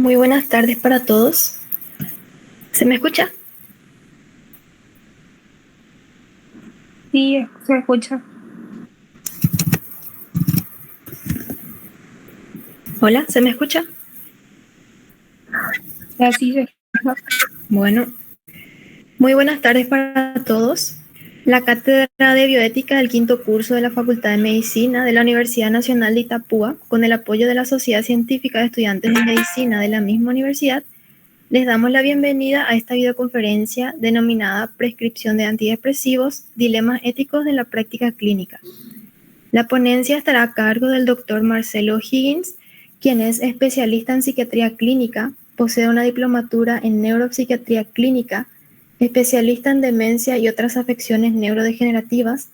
Muy buenas tardes para todos. ¿Se me escucha? Sí, se escucha. Hola, ¿se me escucha? Así se escucha. Bueno, muy buenas tardes para todos. La Cátedra de Bioética del quinto curso de la Facultad de Medicina de la Universidad Nacional de Itapúa, con el apoyo de la Sociedad Científica de Estudiantes de Medicina de la misma universidad, les damos la bienvenida a esta videoconferencia denominada Prescripción de antidepresivos, dilemas éticos de la práctica clínica. La ponencia estará a cargo del Dr. Marcelo Higgins, quien es especialista en psiquiatría clínica, posee una diplomatura en neuropsiquiatría clínica, especialista en demencia y otras afecciones neurodegenerativas,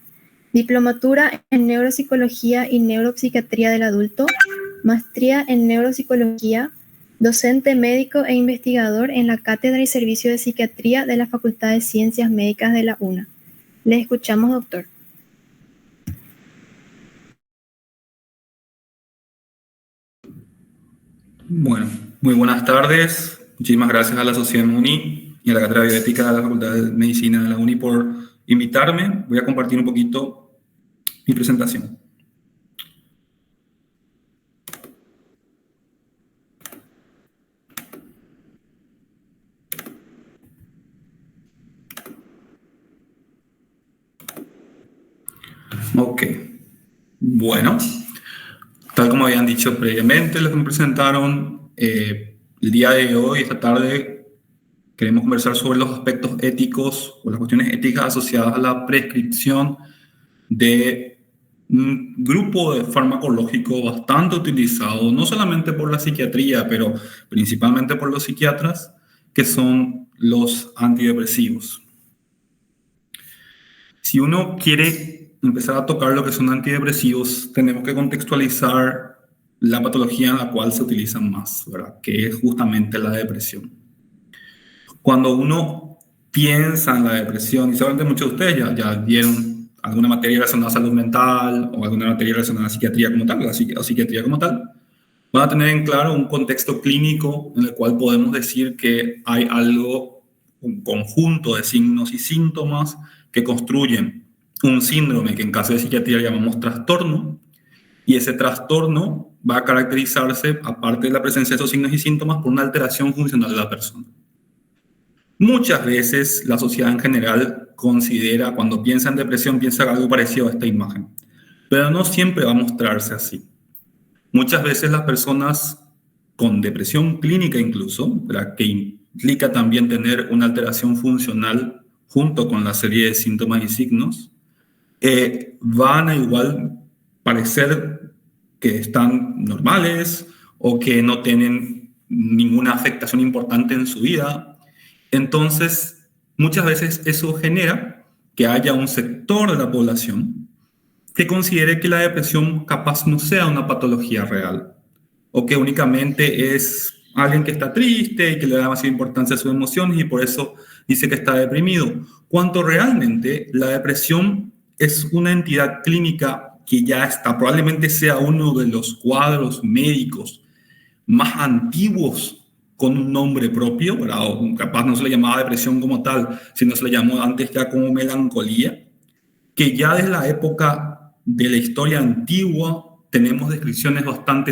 diplomatura en neuropsicología y neuropsiquiatría del adulto, maestría en neuropsicología, docente médico e investigador en la Cátedra y Servicio de Psiquiatría de la Facultad de Ciencias Médicas de la UNA. Le escuchamos, doctor. Bueno, muy buenas tardes. Muchísimas gracias a la Sociedad MUNI y a la Cátedra de Bioética de la Facultad de Medicina de la UNI por invitarme. Voy a compartir un poquito mi presentación. Ok. Bueno, tal como habían dicho previamente, los que me presentaron, el día de hoy, esta tarde, queremos conversar sobre los aspectos éticos o las cuestiones éticas asociadas a la prescripción de un grupo de farmacológico bastante utilizado, no solamente por la psiquiatría, pero principalmente por los psiquiatras, que son los antidepresivos. Si uno quiere empezar a tocar lo que son antidepresivos, tenemos que contextualizar la patología en la cual se utilizan más, ¿verdad? Que es justamente la depresión. Cuando uno piensa en la depresión, y seguramente muchos de ustedes ya vieron alguna materia relacionada a salud mental o alguna materia relacionada a psiquiatría como tal, o psiquiatría como tal, van a tener en claro un contexto clínico en el cual podemos decir que hay algo, un conjunto de signos y síntomas que construyen un síndrome que en caso de psiquiatría llamamos trastorno, y ese trastorno va a caracterizarse, aparte de la presencia de esos signos y síntomas, por una alteración funcional de la persona. Muchas veces la sociedad en general considera, cuando piensa en depresión, piensa algo parecido a esta imagen, pero no siempre va a mostrarse así. Muchas veces las personas con depresión clínica incluso, ¿verdad?, que implica también tener una alteración funcional junto con la serie de síntomas y signos, van a igual parecer que están normales o que no tienen ninguna afectación importante en su vida. Entonces, muchas veces eso genera que haya un sector de la población que considere que la depresión capaz no sea una patología real o que únicamente es alguien que está triste y que le da demasiada importancia a sus emociones y por eso dice que está deprimido, cuando realmente la depresión es una entidad clínica que ya está, probablemente sea uno de los cuadros médicos más antiguos con un nombre propio, ¿verdad? O capaz no se le llamaba depresión como tal, sino se le llamó antes ya como melancolía, que ya desde la época de la historia antigua tenemos descripciones bastante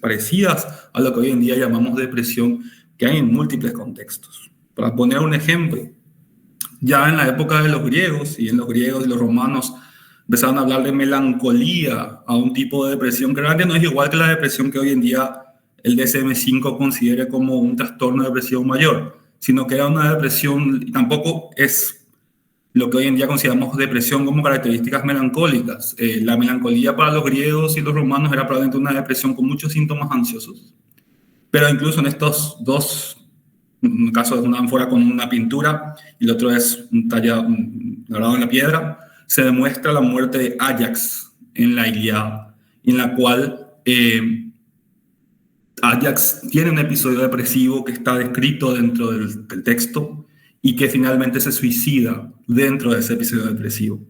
parecidas a lo que hoy en día llamamos depresión, que hay en múltiples contextos. Para poner un ejemplo, ya en la época de los griegos, y en los griegos y los romanos empezaron a hablar de melancolía, a un tipo de depresión que realmente no es igual que la depresión que hoy en día el DSM-5 considere como un trastorno de depresión mayor, sino que era una depresión, y tampoco es lo que hoy en día consideramos depresión como características melancólicas. La melancolía para los griegos y los romanos era probablemente una depresión con muchos síntomas ansiosos. Pero incluso en estos dos, un caso es una ánfora con una pintura y el otro es un tallado, grabado en la piedra, se demuestra la muerte de Ajax en la Ilíada, en la cual Ajax tiene un episodio depresivo que está descrito dentro del texto y que finalmente se suicida dentro de ese episodio depresivo.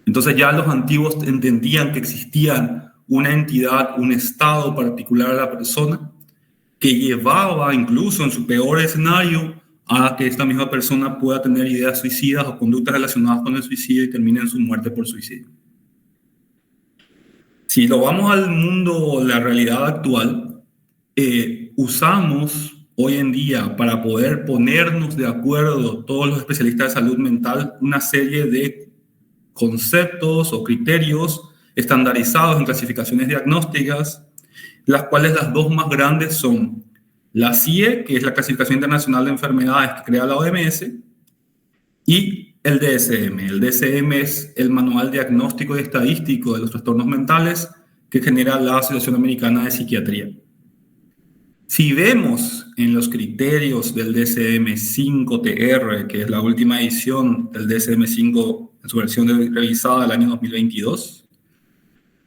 Entonces ya los antiguos entendían que existía una entidad, un estado particular de la persona que llevaba incluso en su peor escenario a que esta misma persona pueda tener ideas suicidas o conductas relacionadas con el suicidio y termine en su muerte por suicidio. Si lo vamos al mundo, la realidad actual, usamos hoy en día para poder ponernos de acuerdo todos los especialistas de salud mental una serie de conceptos o criterios estandarizados en clasificaciones diagnósticas, las cuales las dos más grandes son la CIE, que es la Clasificación Internacional de Enfermedades que crea la OMS, y el DSM. El DSM es el Manual Diagnóstico y Estadístico de los Trastornos Mentales que genera la Asociación Americana de Psiquiatría. Si vemos en los criterios del DSM-5-TR, que es la última edición del DSM-5 en su versión revisada del año 2022,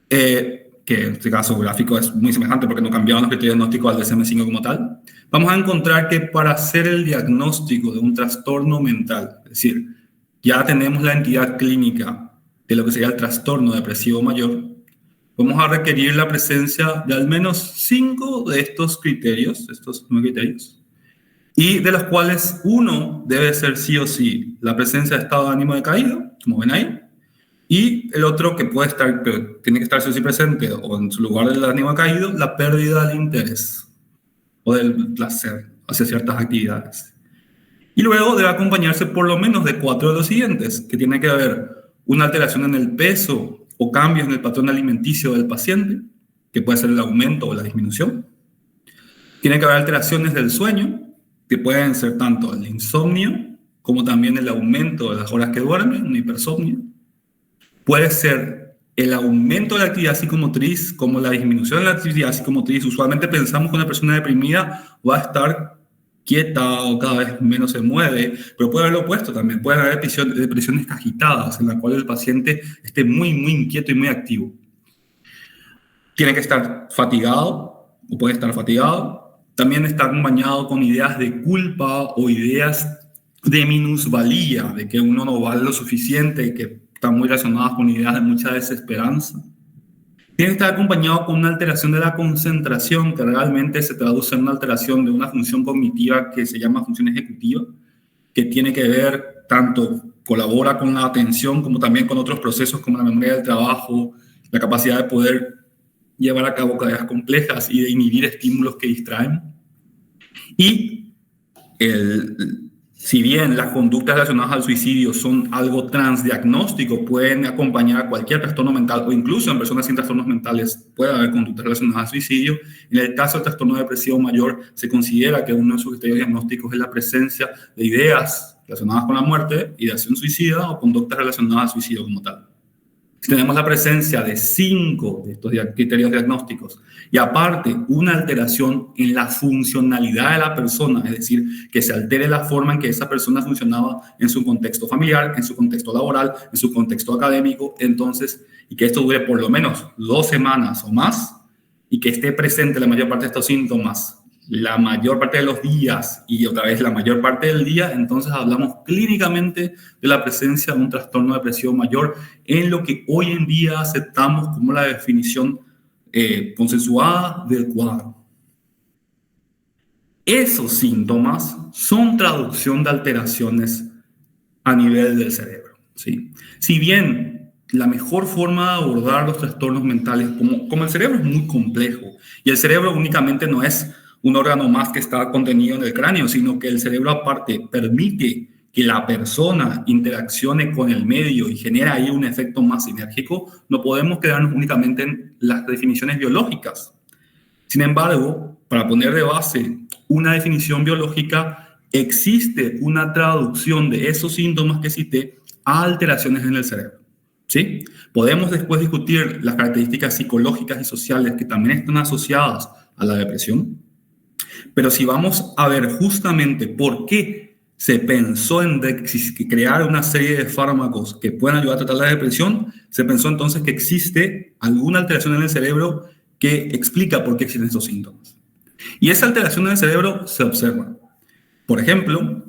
que en este caso gráfico es muy semejante porque no cambiaron los criterios diagnósticos al DSM-5 como tal, vamos a encontrar que para hacer el diagnóstico de un trastorno mental, es decir, ya tenemos la entidad clínica de lo que sería el trastorno depresivo mayor, vamos a requerir la presencia de al menos 5 de estos criterios, estos 9 criterios, y de los cuales uno debe ser sí o sí la presencia de estado de ánimo decaído, como ven ahí, y el otro que puede estar, pero tiene que estar sí o sí presente, o en su lugar del ánimo decaído, la pérdida del interés o del placer hacia ciertas actividades. Y luego debe acompañarse por lo menos de 4 de los siguientes, que tiene que haber una alteración en el peso o cambios en el patrón alimenticio del paciente, que puede ser el aumento o la disminución. Tiene que haber alteraciones del sueño, que pueden ser tanto el insomnio, como también el aumento de las horas que duerme, una hipersomnia. Puede ser el aumento de la actividad psicomotriz, como la disminución de la actividad psicomotriz. Usualmente pensamos que una persona deprimida va a estar quieta o cada vez menos se mueve, pero puede haber lo opuesto también. Puede haber depresiones agitadas, en la cual el paciente esté muy, muy inquieto y muy activo. Tiene que estar fatigado, o puede estar fatigado. También está acompañado con ideas de culpa o ideas de minusvalía, de que uno no vale lo suficiente y que están muy relacionadas con ideas de mucha desesperanza. Tiene que estar acompañado con una alteración de la concentración, que realmente se traduce en una alteración de una función cognitiva que se llama función ejecutiva, que tiene que ver tanto, colabora con la atención, como también con otros procesos como la memoria del trabajo, la capacidad de poder llevar a cabo tareas complejas y de inhibir estímulos que distraen. Y si bien las conductas relacionadas al suicidio son algo transdiagnóstico, pueden acompañar a cualquier trastorno mental o incluso en personas sin trastornos mentales puede haber conductas relacionadas al suicidio. En el caso del trastorno depresivo mayor, se considera que uno de sus criterios diagnósticos es la presencia de ideas relacionadas con la muerte, ideación suicida o conductas relacionadas al suicidio como tal. Si tenemos la presencia de 5 de estos criterios diagnósticos y aparte una alteración en la funcionalidad de la persona, es decir, que se altere la forma en que esa persona funcionaba en su contexto familiar, en su contexto laboral, en su contexto académico, entonces, y que esto dure por lo menos 2 semanas o más, y que esté presente la mayor parte de estos síntomas la mayor parte de los días y otra vez la mayor parte del día, entonces hablamos clínicamente de la presencia de un trastorno depresivo mayor en lo que hoy en día aceptamos como la definición consensuada del cuadro. Esos síntomas son traducción de alteraciones a nivel del cerebro, ¿sí? Si bien la mejor forma de abordar los trastornos mentales, como el cerebro es muy complejo y el cerebro únicamente no es un órgano más que está contenido en el cráneo, sino que el cerebro aparte permite que la persona interaccione con el medio y genera ahí un efecto más sinérgico, no podemos quedarnos únicamente en las definiciones biológicas. Sin embargo, para poner de base una definición biológica, existe una traducción de esos síntomas que cité a alteraciones en el cerebro, ¿sí? Podemos después discutir las características psicológicas y sociales que también están asociadas a la depresión. Pero si vamos a ver justamente por qué se pensó en crear una serie de fármacos que puedan ayudar a tratar la depresión, se pensó entonces que existe alguna alteración en el cerebro que explica por qué existen esos síntomas. Y esa alteración en el cerebro se observa. Por ejemplo,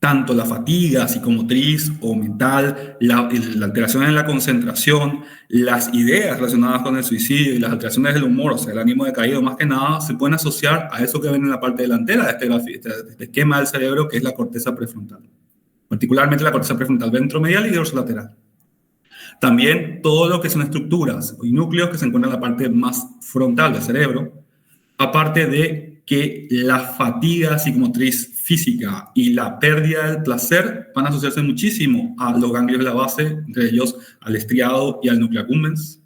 tanto la fatiga psicomotriz o mental, la alteración en la concentración, las ideas relacionadas con el suicidio y las alteraciones del humor, o sea, el ánimo decaído más que nada, se pueden asociar a eso que ven en la parte delantera de este esquema del cerebro, que es la corteza prefrontal. Particularmente la corteza prefrontal ventromedial y dorsolateral. También todo lo que son estructuras y núcleos que se encuentran en la parte más frontal del cerebro, aparte de que la fatiga psicomotriz física y la pérdida del placer van a asociarse muchísimo a los ganglios de la base, entre ellos al estriado y al núcleo accumbens.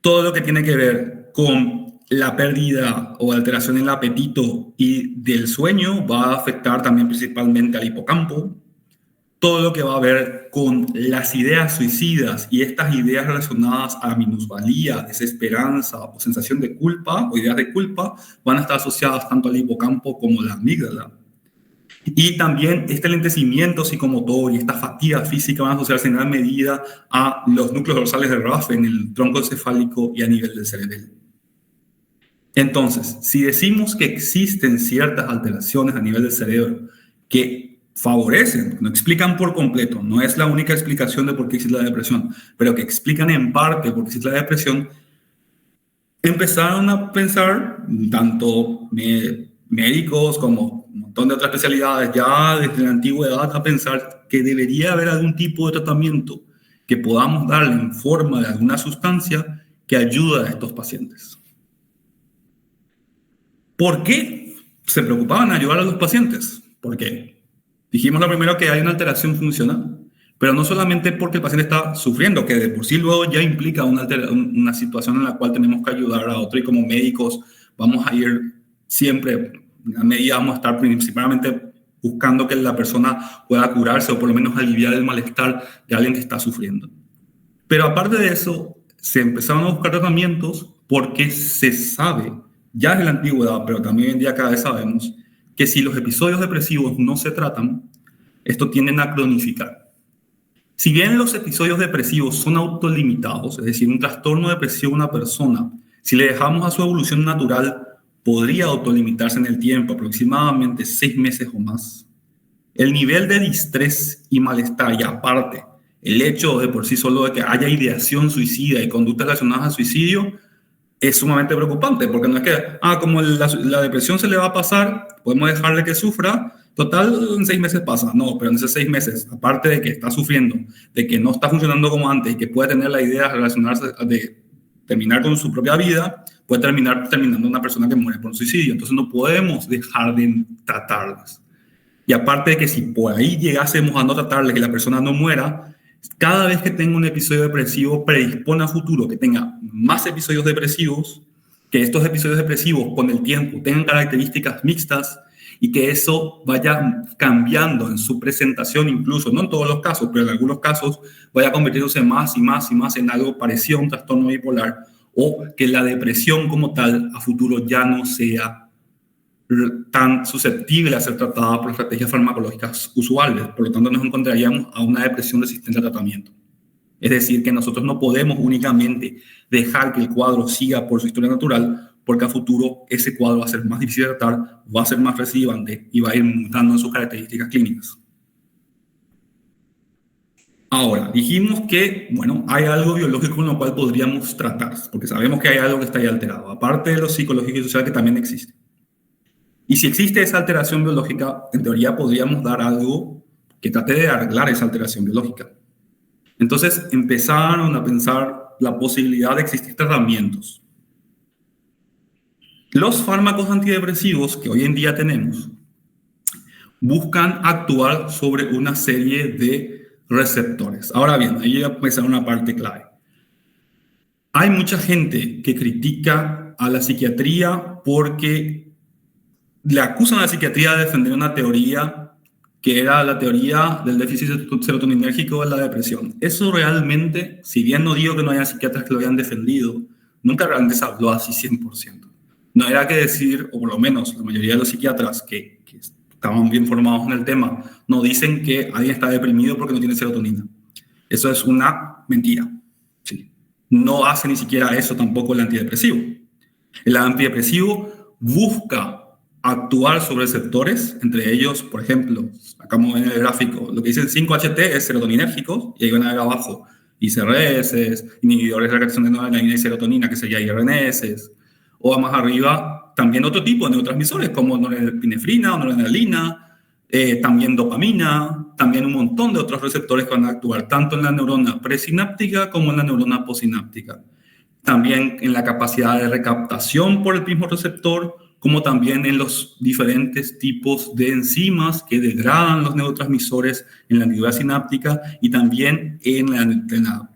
Todo lo que tiene que ver con la pérdida o alteración en el apetito y del sueño va a afectar también principalmente al hipocampo. Todo lo que va a ver con las ideas suicidas y estas ideas relacionadas a minusvalía, desesperanza o sensación de culpa o ideas de culpa van a estar asociadas tanto al hipocampo como a la amígdala. Y también este lentecimiento psicomotor y esta fatiga física van a asociarse en gran medida a los núcleos dorsales de Ruff en el tronco encefálico y a nivel del cerebelo. Entonces, si decimos que existen ciertas alteraciones a nivel del cerebro que favorecen, no explican por completo, no es la única explicación de por qué existe la depresión, pero que explican en parte por qué existe la depresión, empezaron a pensar, tanto médicos como un montón de otras especialidades, ya desde la antigüedad, a pensar que debería haber algún tipo de tratamiento que podamos darle en forma de alguna sustancia que ayude a estos pacientes. ¿Por qué se preocupaban en ayudar a los pacientes? ¿Por qué? Dijimos lo primero que hay una alteración funcional, pero no solamente porque el paciente está sufriendo, que de por sí luego ya implica una situación en la cual tenemos que ayudar a otro y como médicos vamos a ir siempre, a medida vamos a estar principalmente buscando que la persona pueda curarse o por lo menos aliviar el malestar de alguien que está sufriendo. Pero aparte de eso, se empezaron a buscar tratamientos porque se sabe, ya desde la antigüedad, pero también hoy en día cada vez sabemos, que si los episodios depresivos no se tratan, estos tienden a cronificar. Si bien los episodios depresivos son autolimitados, es decir, un trastorno depresivo de una persona, si le dejamos a su evolución natural, podría autolimitarse en el tiempo, aproximadamente 6 meses o más. El nivel de distrés y malestar, y aparte, el hecho de por sí solo de que haya ideación suicida y conductas relacionadas al suicidio, es sumamente preocupante, porque no es que, como la depresión se le va a pasar, podemos dejarle que sufra, total, en 6 meses pasa. No, pero en esos 6 meses, aparte de que está sufriendo, de que no está funcionando como antes y que puede tener la idea de relacionarse, de terminar con su propia vida, puede terminando una persona que muere por un suicidio. Entonces no podemos dejar de tratarlas. Y aparte de que si por ahí llegásemos a no tratarles y la persona no muera, cada vez que tenga un episodio depresivo predispone a futuro que tenga más episodios depresivos, que estos episodios depresivos con el tiempo tengan características mixtas y que eso vaya cambiando en su presentación, incluso, no en todos los casos, pero en algunos casos vaya convirtiéndose más y más y más en algo parecido a un trastorno bipolar, o que la depresión como tal a futuro ya no sea tan susceptible a ser tratada por estrategias farmacológicas usuales. Por lo tanto, nos encontraríamos a una depresión resistente al tratamiento. Es decir, que nosotros no podemos únicamente dejar que el cuadro siga por su historia natural, porque a futuro ese cuadro va a ser más difícil de tratar, va a ser más recidivante y va a ir mutando en sus características clínicas. Ahora, dijimos que, hay algo biológico con lo cual podríamos tratar, porque sabemos que hay algo que está ahí alterado, aparte de lo psicológico y social que también existe. Y si existe esa alteración biológica, en teoría podríamos dar algo que trate de arreglar esa alteración biológica. Entonces empezaron a pensar la posibilidad de existir tratamientos. Los fármacos antidepresivos que hoy en día tenemos buscan actuar sobre una serie de receptores. Ahora bien, ahí va a empezar una parte clave. Hay mucha gente que critica a la psiquiatría porque le acusan a la psiquiatría de defender una teoría que era la teoría del déficit serotoninérgico de la depresión. Eso realmente, si bien no digo que no haya psiquiatras que lo hayan defendido, nunca realmente se habló así 100%. No era que decir, o por lo menos la mayoría de los psiquiatras que estaban bien formados en el tema, no dicen que alguien está deprimido porque no tiene serotonina. Eso es una mentira. Sí. No hace ni siquiera eso tampoco el antidepresivo. El antidepresivo busca actuar sobre receptores, entre ellos, por ejemplo, acá en el gráfico, lo que dice el 5-HT es serotoninérgico, y ahí van a ver abajo ICRS, inhibidores de reacción de noradrenalina y serotonina, que sería IRNS, o más arriba, también otro tipo de neurotransmisores, como norepinefrina o noradrenalina, también dopamina, también un montón de otros receptores que van a actuar tanto en la neurona presináptica como en la neurona posináptica. También en la capacidad de recaptación por el mismo receptor, como también en los diferentes tipos de enzimas que degradan los neurotransmisores en la hendidura sináptica y también en el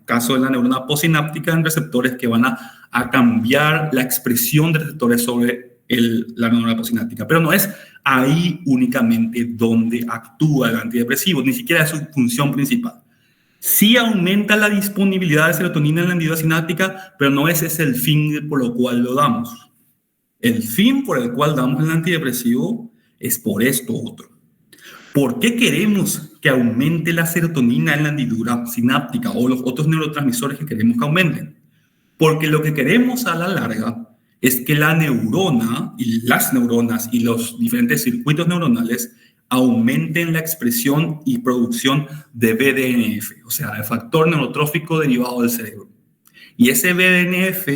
caso de la neurona posináptica en receptores que van a cambiar la expresión de receptores sobre la neurona posináptica. Pero no es ahí únicamente donde actúa el antidepresivo, ni siquiera es su función principal. Sí aumenta la disponibilidad de serotonina en la hendidura sináptica, pero no ese es el fin por lo cual lo damos. El fin por el cual damos el antidepresivo es por esto otro. ¿Por qué queremos que aumente la serotonina en la hendidura sináptica o los otros neurotransmisores que queremos que aumenten? Porque lo que queremos a la larga es que la neurona y las neuronas y los diferentes circuitos neuronales aumenten la expresión y producción de BDNF, o sea, el factor neurotrófico derivado del cerebro. Y ese BDNF,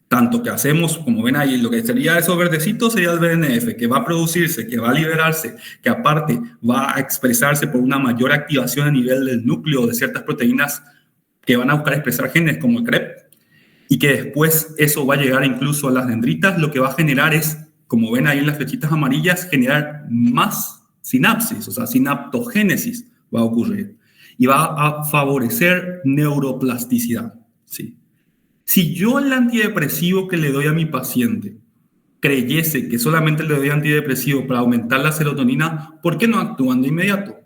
tanto que hacemos, como ven ahí, lo que sería esos verdecitos sería el BDNF, que va a producirse, que va a liberarse, que aparte va a expresarse por una mayor activación a nivel del núcleo de ciertas proteínas que van a buscar expresar genes como el CREP, y que después eso va a llegar incluso a las dendritas. Lo que va a generar es, como ven ahí en las flechitas amarillas, generar más sinapsis, o sea, sinaptogénesis va a ocurrir y va a favorecer neuroplasticidad, ¿sí? Si yo el antidepresivo que le doy a mi paciente creyese que solamente le doy antidepresivo para aumentar la serotonina, ¿por qué no actúan de inmediato?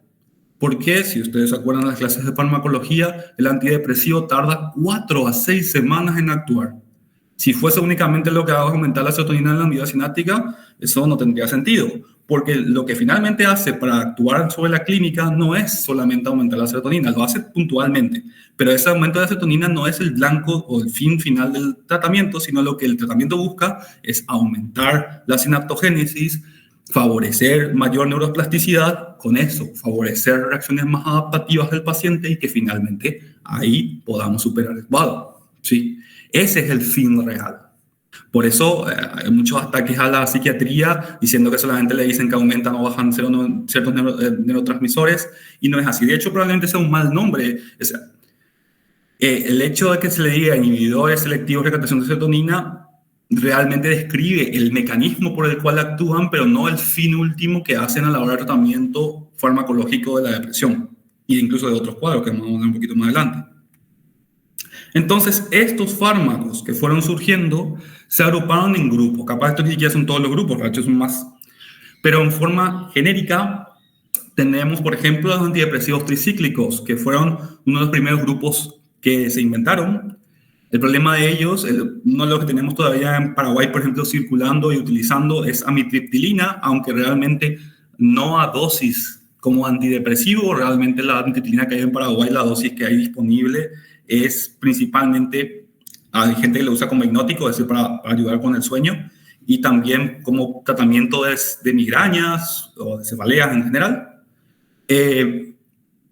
Porque, si ustedes se acuerdan de las clases de farmacología, el antidepresivo tarda 4 a 6 semanas en actuar. Si fuese únicamente lo que haga aumentar la serotonina en la hendidura sináptica, eso no tendría sentido, porque lo que finalmente hace para actuar sobre la clínica no es solamente aumentar la serotonina, lo hace puntualmente, pero ese aumento de la serotonina no es el blanco o el fin final del tratamiento, sino lo que el tratamiento busca es aumentar la sinaptogénesis, favorecer mayor neuroplasticidad, con eso favorecer reacciones más adaptativas del paciente y que finalmente ahí podamos superar el cuadro, ¿sí? Ese es el fin real. Por eso hay muchos ataques a la psiquiatría diciendo que solamente le dicen que aumentan o bajan ciertos neurotransmisores, y no es así. De hecho, probablemente sea un mal nombre. O sea, el hecho de que se le diga inhibidores selectivos de recaptación de serotonina realmente describe el mecanismo por el cual actúan, pero no el fin último que hacen a la hora del tratamiento farmacológico de la depresión e incluso de otros cuadros que vamos a ver un poquito más adelante. Entonces, estos fármacos que fueron surgiendo se agruparon en grupos. Capaz estos ni siquiera son todos los grupos, de hecho son más. Pero en forma genérica tenemos, por ejemplo, los antidepresivos tricíclicos, que fueron uno de los primeros grupos que se inventaron. El problema de ellos, uno de los que tenemos todavía en Paraguay, por ejemplo, circulando y utilizando es amitriptilina, aunque realmente no a dosis como antidepresivo. Realmente la amitriptilina que hay en Paraguay, la dosis que hay disponible es principalmente, hay gente que lo usa como hipnótico, es decir, para ayudar con el sueño, y también como tratamiento de migrañas o de cefaleas en general.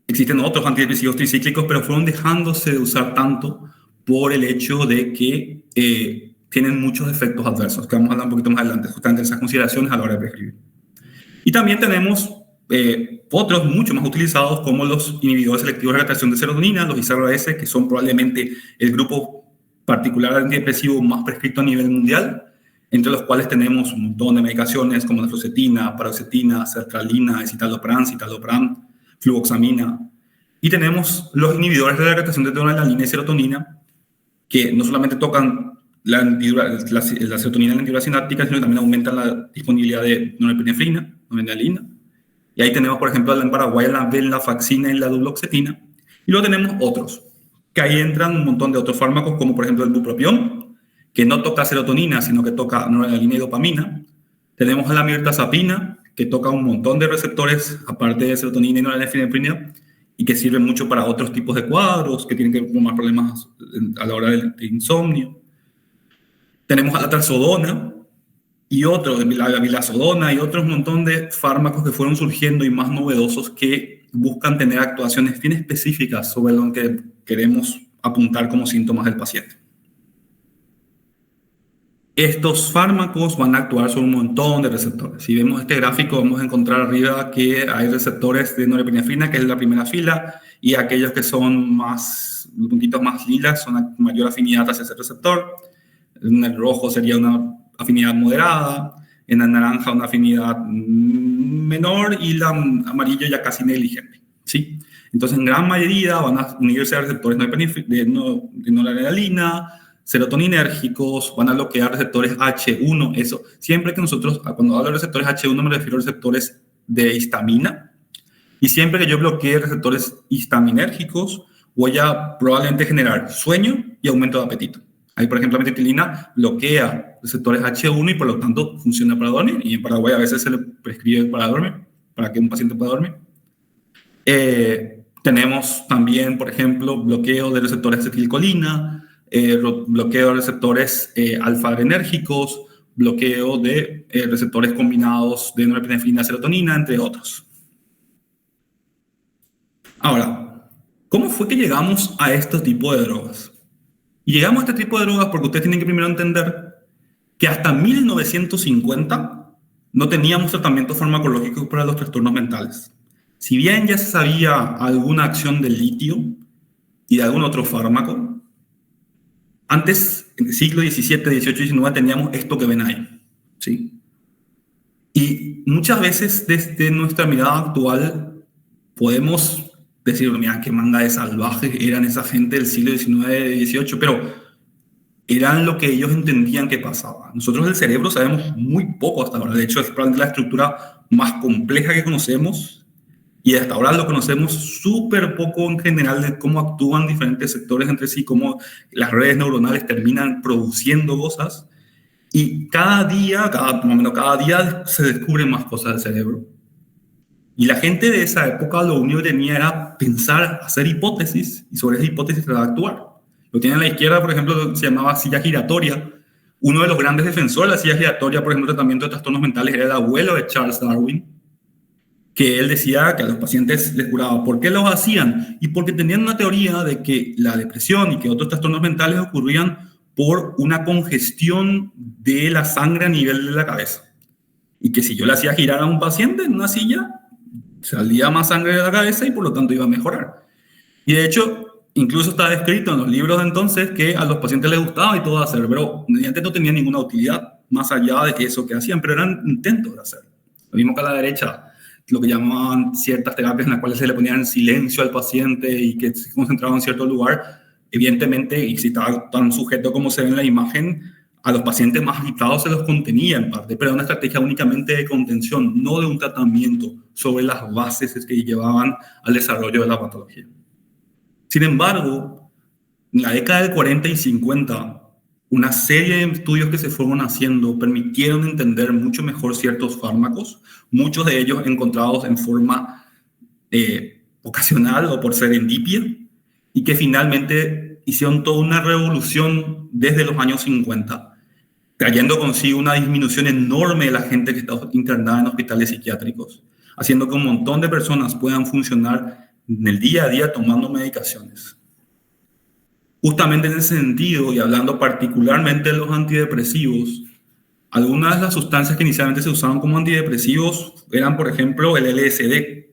Existen otros antidepresivos tricíclicos, pero fueron dejándose de usar tanto por el hecho de que tienen muchos efectos adversos, que vamos a hablar un poquito más adelante, justamente esas consideraciones a la hora de prescribir. Y también tenemos otros mucho más utilizados, como los inhibidores selectivos de recaptación de serotonina, los ICRS, que son probablemente el grupo particular antidepresivo más prescrito a nivel mundial, entre los cuales tenemos un montón de medicaciones como la fluoxetina, paroxetina, sertralina, citalopram, fluvoxamina. Y tenemos los inhibidores de la recaptación de noradrenalina y serotonina, que no solamente tocan la serotonina en la hendidura sináptica, sino que también aumentan la disponibilidad de norepinefrina, noradrenalina. Y ahí tenemos, por ejemplo, en Paraguay la venlafaxina y la duloxetina. Y luego tenemos otros, que ahí entran un montón de otros fármacos, como por ejemplo el bupropión, que no toca serotonina, sino que toca noradrenalina y dopamina. Tenemos la mirtazapina, que toca un montón de receptores, aparte de serotonina y norepinefrina, y que sirven mucho para otros tipos de cuadros, que tienen que ver con más problemas a la hora de insomnio. Tenemos a la trazodona, y otros, la vilazodona y otros montón de fármacos que fueron surgiendo y más novedosos que buscan tener actuaciones bien específicas sobre lo que queremos apuntar como síntomas del paciente. Estos fármacos van a actuar sobre un montón de receptores. Si vemos este gráfico, vamos a encontrar arriba que hay receptores de norepinefrina, que es la primera fila, y aquellos que son más, los puntitos más lilas, son a mayor afinidad hacia ese receptor. En el rojo sería una afinidad moderada, en el naranja una afinidad menor y la amarillo ya casi negligente, ¿sí? Entonces, en gran mayoría van a unirse a receptores de noradrenalina, serotoninérgicos, van a bloquear receptores H1. Eso, siempre que nosotros, cuando hablo de receptores H1 me refiero a receptores de histamina, y siempre que yo bloquee receptores histaminérgicos, voy a probablemente generar sueño y aumento de apetito. Ahí, por ejemplo, la metilina bloquea receptores H1 y por lo tanto funciona para dormir. Y en Paraguay a veces se le prescribe para dormir, para que un paciente pueda dormir. Tenemos también, por ejemplo, bloqueo de receptores de acetilcolina, bloqueo de receptores alfa-adrenérgicos, bloqueo de receptores combinados de norepinefrina y serotonina, entre otros. Ahora, ¿cómo fue que llegamos a este tipo de drogas? Y llegamos a este tipo de drogas porque ustedes tienen que primero entender que hasta 1950 no teníamos tratamientos farmacológicos para los trastornos mentales. Si bien ya se sabía alguna acción del litio y de algún otro fármaco, antes, en el siglo XVII, XVIII y XIX, teníamos esto que ven ahí, ¿sí? Y muchas veces desde nuestra mirada actual podemos decir, mira, qué manga de salvajes eran esa gente del siglo XIX, XVIII, pero eran lo que ellos entendían que pasaba. Nosotros del cerebro sabemos muy poco hasta ahora. De hecho, es probablemente la estructura más compleja que conocemos y hasta ahora lo conocemos súper poco en general de cómo actúan diferentes sectores entre sí, cómo las redes neuronales terminan produciendo cosas. Y cada día se descubren más cosas del cerebro. Y la gente de esa época lo único que tenía era pensar, hacer hipótesis, y sobre esa hipótesis tratar de actuar. Lo tienen a la izquierda, por ejemplo, se llamaba silla giratoria. Uno de los grandes defensores de la silla giratoria, por ejemplo, el tratamiento de trastornos mentales, era el abuelo de Charles Darwin, que él decía que a los pacientes les curaba. ¿Por qué los hacían? Y porque tenían una teoría de que la depresión y que otros trastornos mentales ocurrían por una congestión de la sangre a nivel de la cabeza. Y que si yo le hacía girar a un paciente en una silla, salía más sangre de la cabeza y por lo tanto iba a mejorar. Y de hecho, incluso está descrito en los libros de entonces que a los pacientes les gustaba y todo hacer, pero mediante no tenía ninguna utilidad más allá de eso que hacían, pero eran intentos de hacer. Lo mismo que a la derecha, lo que llamaban ciertas terapias en las cuales se le ponían en silencio al paciente y que se concentraba en cierto lugar. Evidentemente, y si estaba tan sujeto como se ve en la imagen, a los pacientes más agitados se los contenía en parte, pero era una estrategia únicamente de contención, no de un tratamiento sobre las bases que llevaban al desarrollo de la patología. Sin embargo, en la década del 40 y 50, una serie de estudios que se fueron haciendo permitieron entender mucho mejor ciertos fármacos, muchos de ellos encontrados en forma ocasional o por serendipia, y que finalmente hicieron toda una revolución desde los años 50, trayendo consigo una disminución enorme de la gente que está internada en hospitales psiquiátricos, haciendo que un montón de personas puedan funcionar en el día a día tomando medicaciones. Justamente en ese sentido, y hablando particularmente de los antidepresivos, algunas de las sustancias que inicialmente se usaban como antidepresivos eran, por ejemplo, el LSD,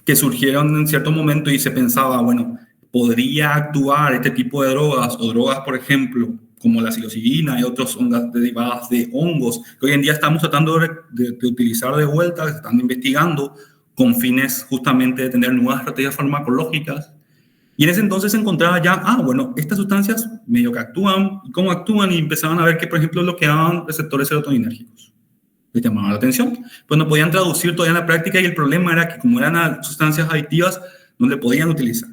que surgieron en cierto momento y se pensaba, bueno, podría actuar este tipo de drogas, o drogas, por ejemplo, como la psilocibina y otras ondas derivadas de hongos, que hoy en día estamos tratando de utilizar de vuelta, se están investigando con fines justamente de tener nuevas estrategias farmacológicas. Y en ese entonces se encontraba ya, bueno, estas sustancias medio que actúan, y cómo actúan, y empezaban a ver que, por ejemplo, bloqueaban receptores serotoninérgicos. Les llamaba la atención. Pues no podían traducir todavía en la práctica y el problema era que como eran sustancias adictivas, no le podían utilizar.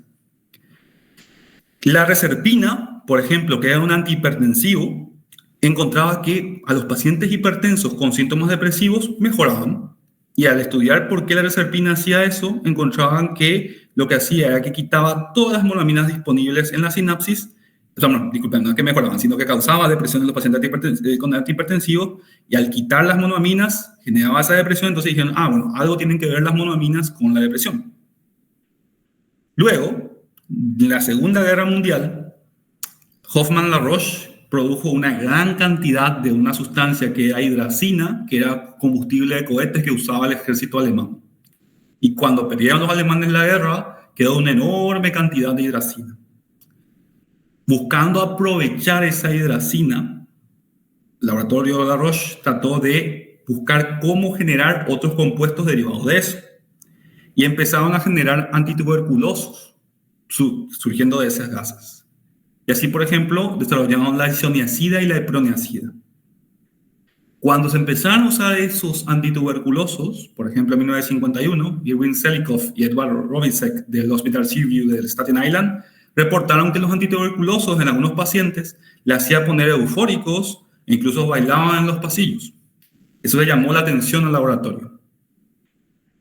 La reserpina, por ejemplo, que era un antihipertensivo, encontraba que a los pacientes hipertensos con síntomas depresivos mejoraban. Y al estudiar por qué la reserpina hacía eso, encontraban que lo que hacía era que quitaba todas las molaminas disponibles en la sinapsis o sea, no, disculpen, no es que mejoraban, sino que causaba depresión en los pacientes con antihipertensivos, y al quitar las monoaminas generaba esa depresión. Entonces dijeron, bueno, algo tienen que ver las monoaminas con la depresión. Luego, en la Segunda Guerra Mundial, Hoffmann-La Roche produjo una gran cantidad de una sustancia que era hidracina, que era combustible de cohetes que usaba el ejército alemán. Y cuando perdieron los alemanes la guerra, quedó una enorme cantidad de hidracina. Buscando aprovechar esa hidracina, el laboratorio de La Roche trató de buscar cómo generar otros compuestos derivados de eso. Y empezaron a generar antituberculosos surgiendo de esas gases. Y así, por ejemplo, desarrollaron la isoniazida y la iproniazida. Cuando se empezaron a usar esos antituberculosos, por ejemplo, en 1951, Irwin Selikov y Edward Robinsek del Hospital Seaview del Staten Island reportaron que los antituberculosos en algunos pacientes le hacían poner eufóricos e incluso bailaban en los pasillos. Eso le llamó la atención al laboratorio.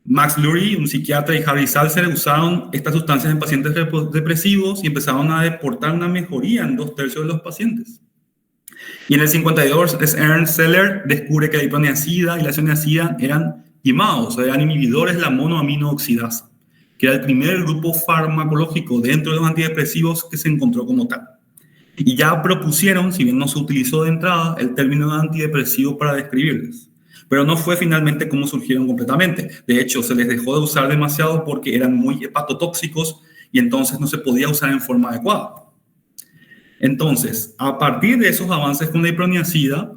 Max Lurie, un psiquiatra, y Harry Salzer usaron estas sustancias en pacientes depresivos y empezaron a reportar una mejoría en 2/3 de los pacientes. Y en el 52, Ernst Seller descubre que la iproniazida y la isoniazida eran IMAOs, eran inhibidores de la monoamino oxidasa, que era el primer grupo farmacológico dentro de los antidepresivos que se encontró como tal. Y ya propusieron, si bien no se utilizó de entrada, el término de antidepresivo para describirles. Pero no fue finalmente como surgieron completamente. De hecho, se les dejó de usar demasiado porque eran muy hepatotóxicos y entonces no se podía usar en forma adecuada. Entonces, a partir de esos avances con la iproniazida,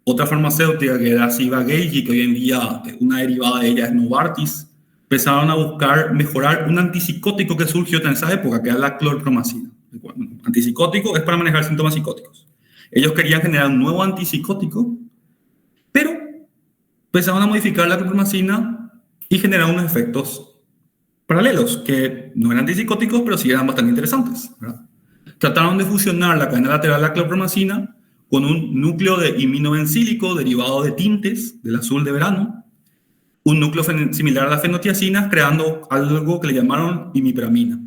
otra farmacéutica que era Ciba-Geigy, que hoy en día una derivada de ella es Novartis, empezaron a buscar mejorar un antipsicótico que surgió en esa época, que era la clorpromazina. Antipsicótico es para manejar síntomas psicóticos. Ellos querían generar un nuevo antipsicótico, pero empezaron a modificar la clorpromazina y generaron unos efectos paralelos que no eran antipsicóticos, pero sí eran bastante interesantes, ¿verdad? Trataron de fusionar la cadena lateral de la clorpromazina con un núcleo de iminobencílico derivado de tintes del azul de verano, un núcleo similar a las fenotiacinas, creando algo que le llamaron imipramina.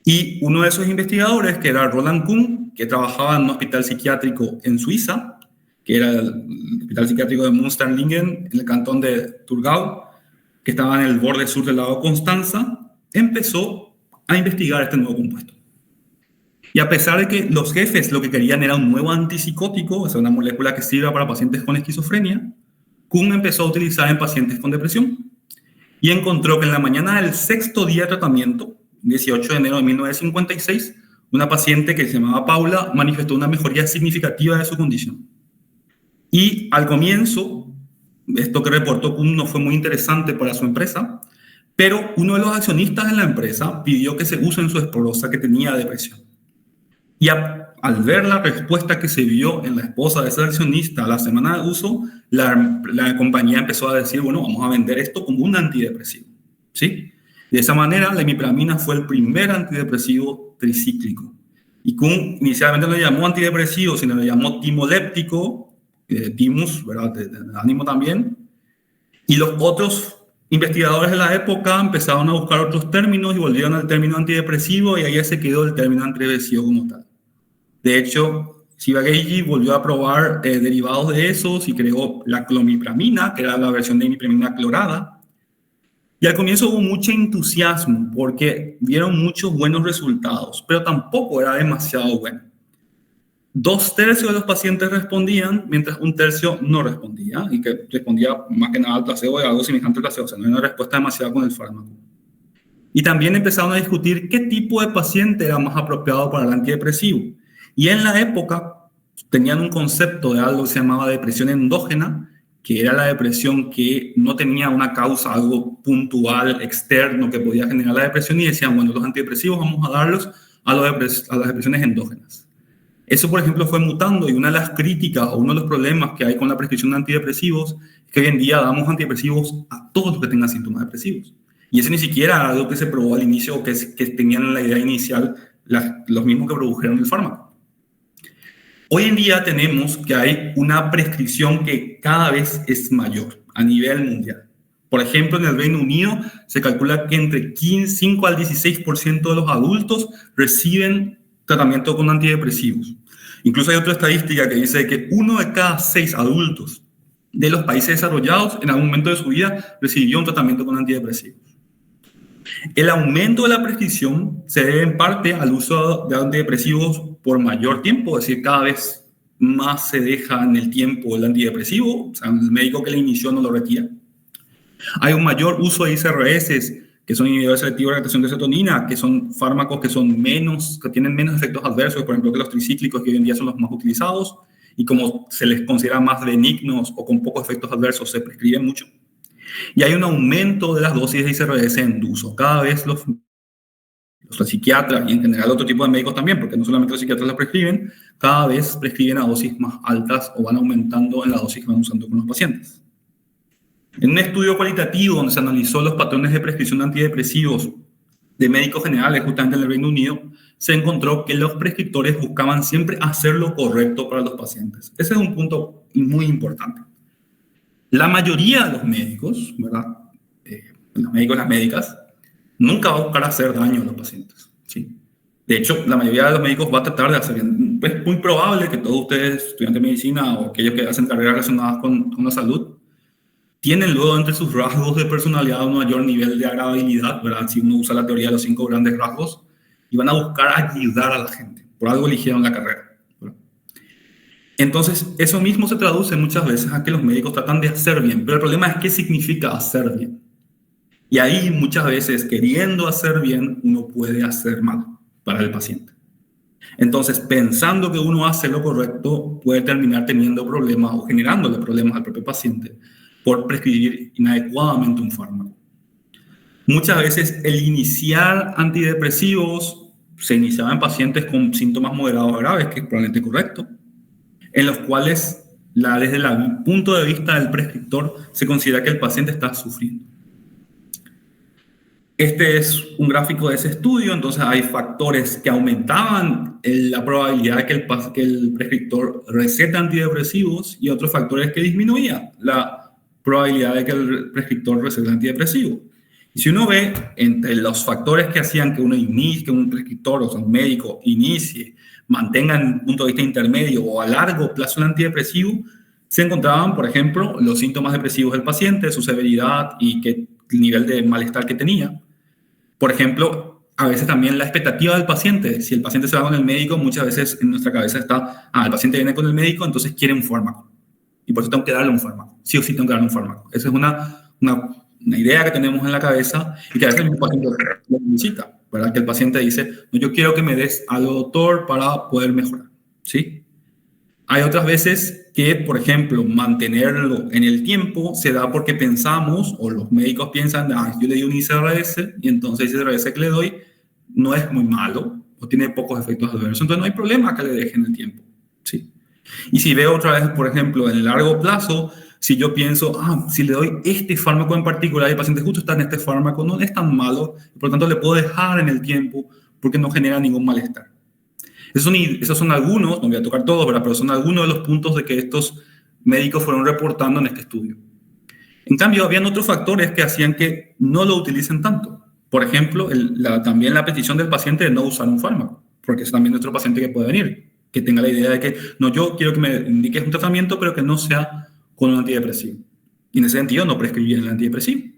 Y uno de esos investigadores, que era Roland Kuhn, que trabajaba en un hospital psiquiátrico en Suiza, que era el hospital psiquiátrico de Münsterlingen, en el cantón de Thurgau, que estaba en el borde sur del lago Constanza, empezó a investigar este nuevo compuesto. Y a pesar de que los jefes lo que querían era un nuevo antipsicótico, o sea, una molécula que sirva para pacientes con esquizofrenia, Kuhn empezó a utilizar en pacientes con depresión. Y encontró que en la mañana del 6º día de tratamiento, 18 de enero de 1956, una paciente que se llamaba Paula manifestó una mejoría significativa de su condición. Y al comienzo, esto que reportó Kuhn no fue muy interesante para su empresa, pero uno de los accionistas de la empresa pidió que se use en su esposa que tenía depresión. Y al ver la respuesta que se vio en la esposa de ese accionista a la semana de uso, la compañía empezó a decir, bueno, vamos a vender esto como un antidepresivo, ¿sí? De esa manera, la imipramina fue el primer antidepresivo tricíclico. Y Kuhn inicialmente no le llamó antidepresivo, sino le llamó timoléptico, timus, ¿verdad? De ánimo también. Y los otros investigadores de la época empezaron a buscar otros términos y volvieron al término antidepresivo, y ahí ya se quedó el término antidepresivo como tal. De hecho, Ciba-Geigy volvió a probar derivados de esos y creó la clomipramina, que era la versión de imipramina clorada. Y al comienzo hubo mucho entusiasmo porque vieron muchos buenos resultados, pero tampoco era demasiado bueno. 2/3 de los pacientes respondían, mientras 1/3 no respondía, y que respondía más que nada al placebo, de algo semejante al placebo, o sea, no era una respuesta demasiada con el fármaco. Y también empezaron a discutir qué tipo de paciente era más apropiado para el antidepresivo. Y en la época tenían un concepto de algo que se llamaba depresión endógena, que era la depresión que no tenía una causa, algo puntual, externo, que podía generar la depresión, y decían, bueno, los antidepresivos vamos a darlos a las depresiones endógenas. Eso, por ejemplo, fue mutando, y una de las críticas o uno de los problemas que hay con la prescripción de antidepresivos es que hoy en día damos antidepresivos a todos los que tengan síntomas depresivos. Y eso ni siquiera era algo que se probó al inicio o que tenían la idea inicial los mismos que produjeron el fármaco. Hoy en día tenemos que hay una prescripción que cada vez es mayor a nivel mundial. Por ejemplo, en el Reino Unido se calcula que entre 5 al 16% de los adultos reciben tratamiento con antidepresivos. Incluso hay otra estadística que dice que 1 de cada 6 adultos de los países desarrollados en algún momento de su vida recibió un tratamiento con antidepresivos. El aumento de la prescripción se debe en parte al uso de antidepresivos por mayor tiempo, es decir, cada vez más se deja en el tiempo el antidepresivo, o sea, el médico que le inició no lo retira. Hay un mayor uso de ICRS, que son inhibidores selectivos de la activación de serotonina, que son fármacos que tienen menos efectos adversos, por ejemplo, que los tricíclicos, que hoy en día son los más utilizados, y como se les considera más benignos o con pocos efectos adversos, se prescriben mucho. Y hay un aumento de las dosis de ICRS en uso. Cada vez los psiquiatras y en general otro tipo de médicos también, porque no solamente los psiquiatras las prescriben, cada vez prescriben a dosis más altas o van aumentando en la dosis que van usando con los pacientes. En un estudio cualitativo donde se analizó los patrones de prescripción de antidepresivos de médicos generales justamente en el Reino Unido, se encontró que los prescriptores buscaban siempre hacer lo correcto para los pacientes. Ese es un punto muy importante. La mayoría de los médicos, ¿verdad? Los médicos y las médicas, nunca va a buscar hacer daño a los pacientes, ¿sí? De hecho, la mayoría de los médicos va a tratar de hacer bien. Es muy probable que todos ustedes, estudiantes de medicina o aquellos que hacen carreras relacionadas con la salud, tienen luego entre sus rasgos de personalidad un mayor nivel de agradabilidad, ¿verdad? Si uno usa la teoría de los 5 grandes rasgos, y van a buscar ayudar a la gente. Por algo eligieron la carrera, ¿verdad? Entonces, eso mismo se traduce muchas veces a que los médicos tratan de hacer bien, pero el problema es qué significa hacer bien. Y ahí muchas veces, queriendo hacer bien, uno puede hacer mal para el paciente. Entonces, pensando que uno hace lo correcto, puede terminar teniendo problemas o generándole problemas al propio paciente por prescribir inadecuadamente un fármaco. Muchas veces el iniciar antidepresivos se iniciaba en pacientes con síntomas moderados o graves, que es probablemente correcto, en los cuales desde el punto de vista del prescriptor se considera que el paciente está sufriendo. Este es un gráfico de ese estudio, entonces hay factores que aumentaban la probabilidad de que el prescriptor recete antidepresivos y otros factores que disminuían la probabilidad de que el prescriptor recete antidepresivo. Y si uno ve entre los factores que hacían que un prescriptor, o sea, un médico, inicie, mantenga en un punto de vista intermedio o a largo plazo el antidepresivo, se encontraban, por ejemplo, los síntomas depresivos del paciente, su severidad y el nivel de malestar que tenía. Por ejemplo, a veces también la expectativa del paciente. Si el paciente se va con el médico, muchas veces en nuestra cabeza está, el paciente viene con el médico, entonces quiere un fármaco. Y por eso tengo que darle un fármaco. Sí o sí tengo que darle un fármaco. Esa es una idea que tenemos en la cabeza y que a veces el paciente lo necesita, ¿verdad? Que el paciente dice, no, yo quiero que me des algo, doctor, para poder mejorar, ¿sí? Hay otras veces que, por ejemplo, mantenerlo en el tiempo se da porque pensamos, o los médicos piensan, yo le di un ICRS y entonces el ICRS que le doy no es muy malo o tiene pocos efectos adversos, entonces no hay problema que le dejen el tiempo, ¿sí? Y si veo otra vez, por ejemplo, en el largo plazo, si yo pienso, si le doy este fármaco en particular y el paciente justo está en este fármaco, no es tan malo, por lo tanto le puedo dejar en el tiempo porque no genera ningún malestar. Esos son algunos, no voy a tocar todos, pero son algunos de los puntos de que estos médicos fueron reportando en este estudio. En cambio, habían otros factores que hacían que no lo utilicen tanto. Por ejemplo, también la petición del paciente de no usar un fármaco, porque es también nuestro paciente que puede venir, que tenga la idea de que, no, yo quiero que me indiques un tratamiento, pero que no sea con un antidepresivo. Y en ese sentido no prescribir el antidepresivo.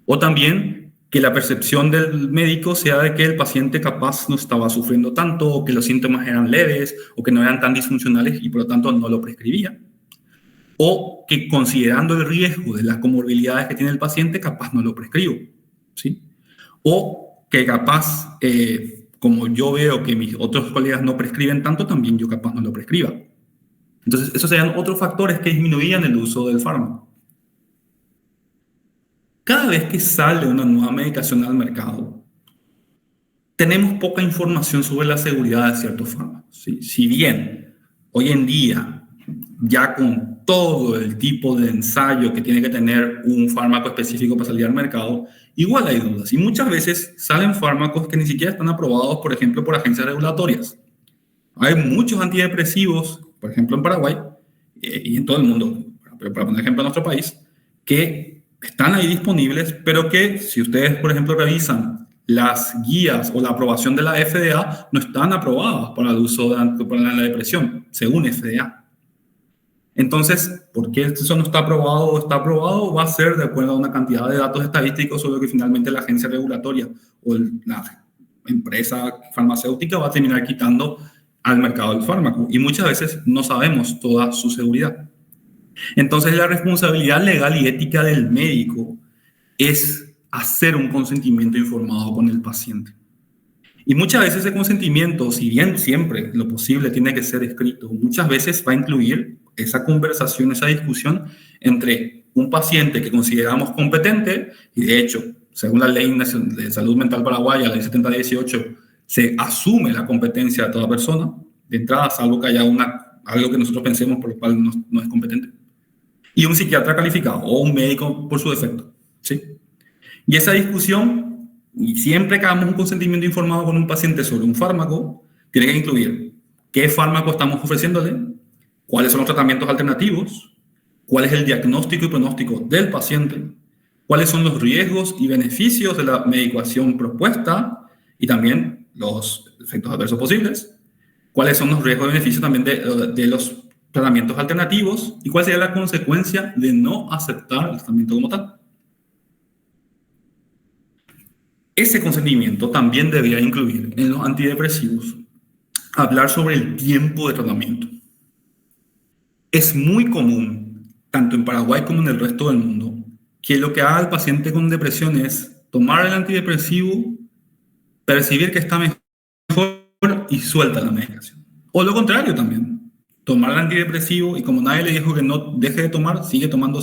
O también que la percepción del médico sea de que el paciente capaz no estaba sufriendo tanto, o que los síntomas eran leves, o que no eran tan disfuncionales y por lo tanto no lo prescribía. O que considerando el riesgo de las comorbilidades que tiene el paciente, capaz no lo prescribo, ¿sí? O que capaz, como yo veo que mis otros colegas no prescriben tanto, también yo capaz no lo prescriba. Entonces, esos serían otros factores que disminuían el uso del fármaco. Cada vez que sale una nueva medicación al mercado, tenemos poca información sobre la seguridad de ciertos fármacos, ¿sí? Si bien hoy en día, ya con todo el tipo de ensayo que tiene que tener un fármaco específico para salir al mercado, igual hay dudas. Y muchas veces salen fármacos que ni siquiera están aprobados, por ejemplo, por agencias regulatorias. Hay muchos antidepresivos, por ejemplo, en Paraguay y en todo el mundo, pero para poner ejemplo en nuestro país, que están ahí disponibles, pero que si ustedes, por ejemplo, revisan las guías o la aprobación de la FDA no están aprobadas para el uso para la depresión, según FDA. Entonces, ¿por qué eso no está aprobado o está aprobado? Va a ser de acuerdo a una cantidad de datos estadísticos sobre lo que finalmente la agencia regulatoria o la empresa farmacéutica va a terminar quitando al mercado del fármaco. Y muchas veces no sabemos toda su seguridad. Entonces, la responsabilidad legal y ética del médico es hacer un consentimiento informado con el paciente. Y muchas veces ese consentimiento, si bien siempre lo posible tiene que ser escrito, muchas veces va a incluir esa conversación, esa discusión entre un paciente que consideramos competente, y de hecho, según la Ley de Salud Mental Paraguaya, la Ley 7018, se asume la competencia de toda persona, de entrada, salvo que haya algo que nosotros pensemos por lo cual no es competente, y un psiquiatra calificado o un médico por su defecto, ¿sí? Y esa discusión, y siempre que hagamos un consentimiento informado con un paciente sobre un fármaco, tiene que incluir qué fármaco estamos ofreciéndole, cuáles son los tratamientos alternativos, cuál es el diagnóstico y pronóstico del paciente, cuáles son los riesgos y beneficios de la medicación propuesta y también los efectos adversos posibles, cuáles son los riesgos y beneficios también de los tratamientos alternativos y cuál sería la consecuencia de no aceptar el tratamiento como tal. Ese consentimiento también debería incluir en los antidepresivos hablar sobre el tiempo de tratamiento. Es muy común, tanto en Paraguay como en el resto del mundo, que lo que haga el paciente con depresión es tomar el antidepresivo, percibir que está mejor y suelta la medicación. O lo contrario también. Tomar el antidepresivo y como nadie le dijo que no deje de tomar, sigue tomando.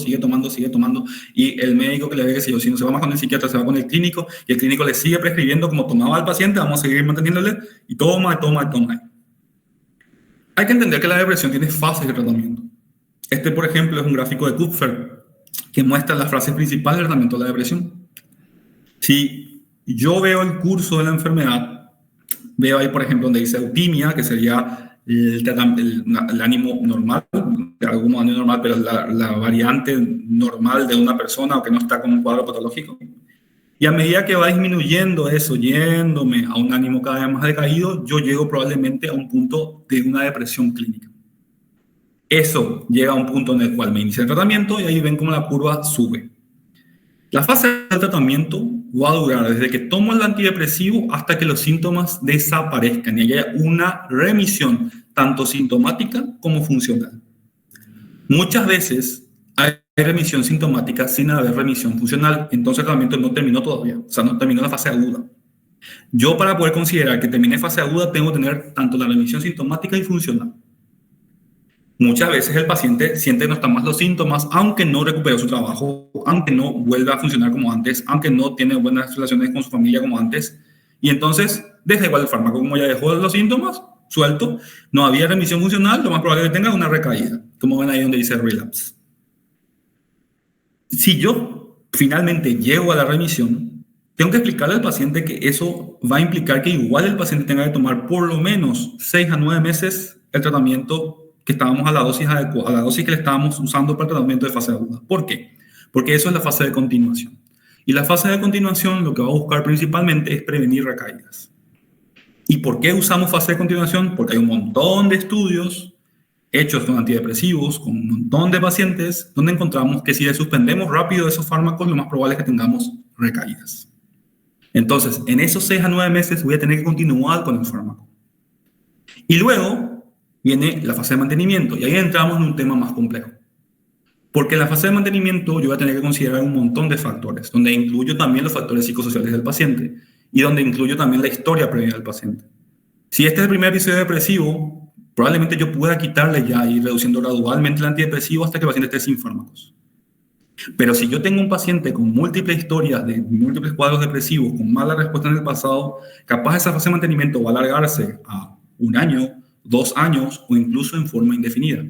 Y el médico que le ve que si no se va más con el psiquiatra, se va con el clínico y el clínico le sigue prescribiendo como tomaba al paciente, vamos a seguir manteniéndole y toma. Hay que entender que la depresión tiene fases de tratamiento. Este, por ejemplo, es un gráfico de Kupfer que muestra las fases principales del tratamiento de la depresión. Si yo veo el curso de la enfermedad, veo ahí, por ejemplo, donde dice eutimia, que sería el ánimo normal, algún ánimo normal, pero la variante normal de una persona o que no está con un cuadro patológico. Y a medida que va disminuyendo eso, yéndome a un ánimo cada vez más decaído, yo llego probablemente a un punto de una depresión clínica. Eso llega a un punto en el cual me inicia el tratamiento y ahí ven cómo la curva sube. La fase del tratamiento va a durar desde que tomo el antidepresivo hasta que los síntomas desaparezcan y haya una remisión tanto sintomática como funcional. Muchas veces hay remisión sintomática sin haber remisión funcional, entonces el tratamiento no terminó todavía, o sea, no terminó la fase aguda. Yo para poder considerar que terminé fase aguda tengo que tener tanto la remisión sintomática y funcional. Muchas veces el paciente siente que no están más los síntomas, aunque no recuperó su trabajo, aunque no vuelva a funcionar como antes, aunque no tiene buenas relaciones con su familia como antes. Y entonces, deja igual el fármaco, como ya dejó los síntomas, suelto, no había remisión funcional, lo más probable es que tenga una recaída, como ven ahí donde dice relapse. Si yo finalmente llego a la remisión, tengo que explicarle al paciente que eso va a implicar que igual el paciente tenga que tomar por lo menos 6 a 9 meses el tratamiento que estábamos a la dosis que le estábamos usando para el tratamiento de fase aguda. ¿Por qué? Porque eso es la fase de continuación. Y la fase de continuación lo que va a buscar principalmente es prevenir recaídas. ¿Y por qué usamos fase de continuación? Porque hay un montón de estudios hechos con antidepresivos, con un montón de pacientes, donde encontramos que si le suspendemos rápido esos fármacos, lo más probable es que tengamos recaídas. Entonces, en esos 6 a 9 meses voy a tener que continuar con el fármaco. Y luego viene la fase de mantenimiento, y ahí entramos en un tema más complejo. Porque en la fase de mantenimiento yo voy a tener que considerar un montón de factores, donde incluyo también los factores psicosociales del paciente, y donde incluyo también la historia previa del paciente. Si este es el primer episodio depresivo, probablemente yo pueda quitarle ya y ir reduciendo gradualmente el antidepresivo hasta que el paciente esté sin fármacos. Pero si yo tengo un paciente con múltiples historias de múltiples cuadros depresivos, con mala respuesta en el pasado, capaz esa fase de mantenimiento va a alargarse a 1 año, 2 años o incluso en forma indefinida.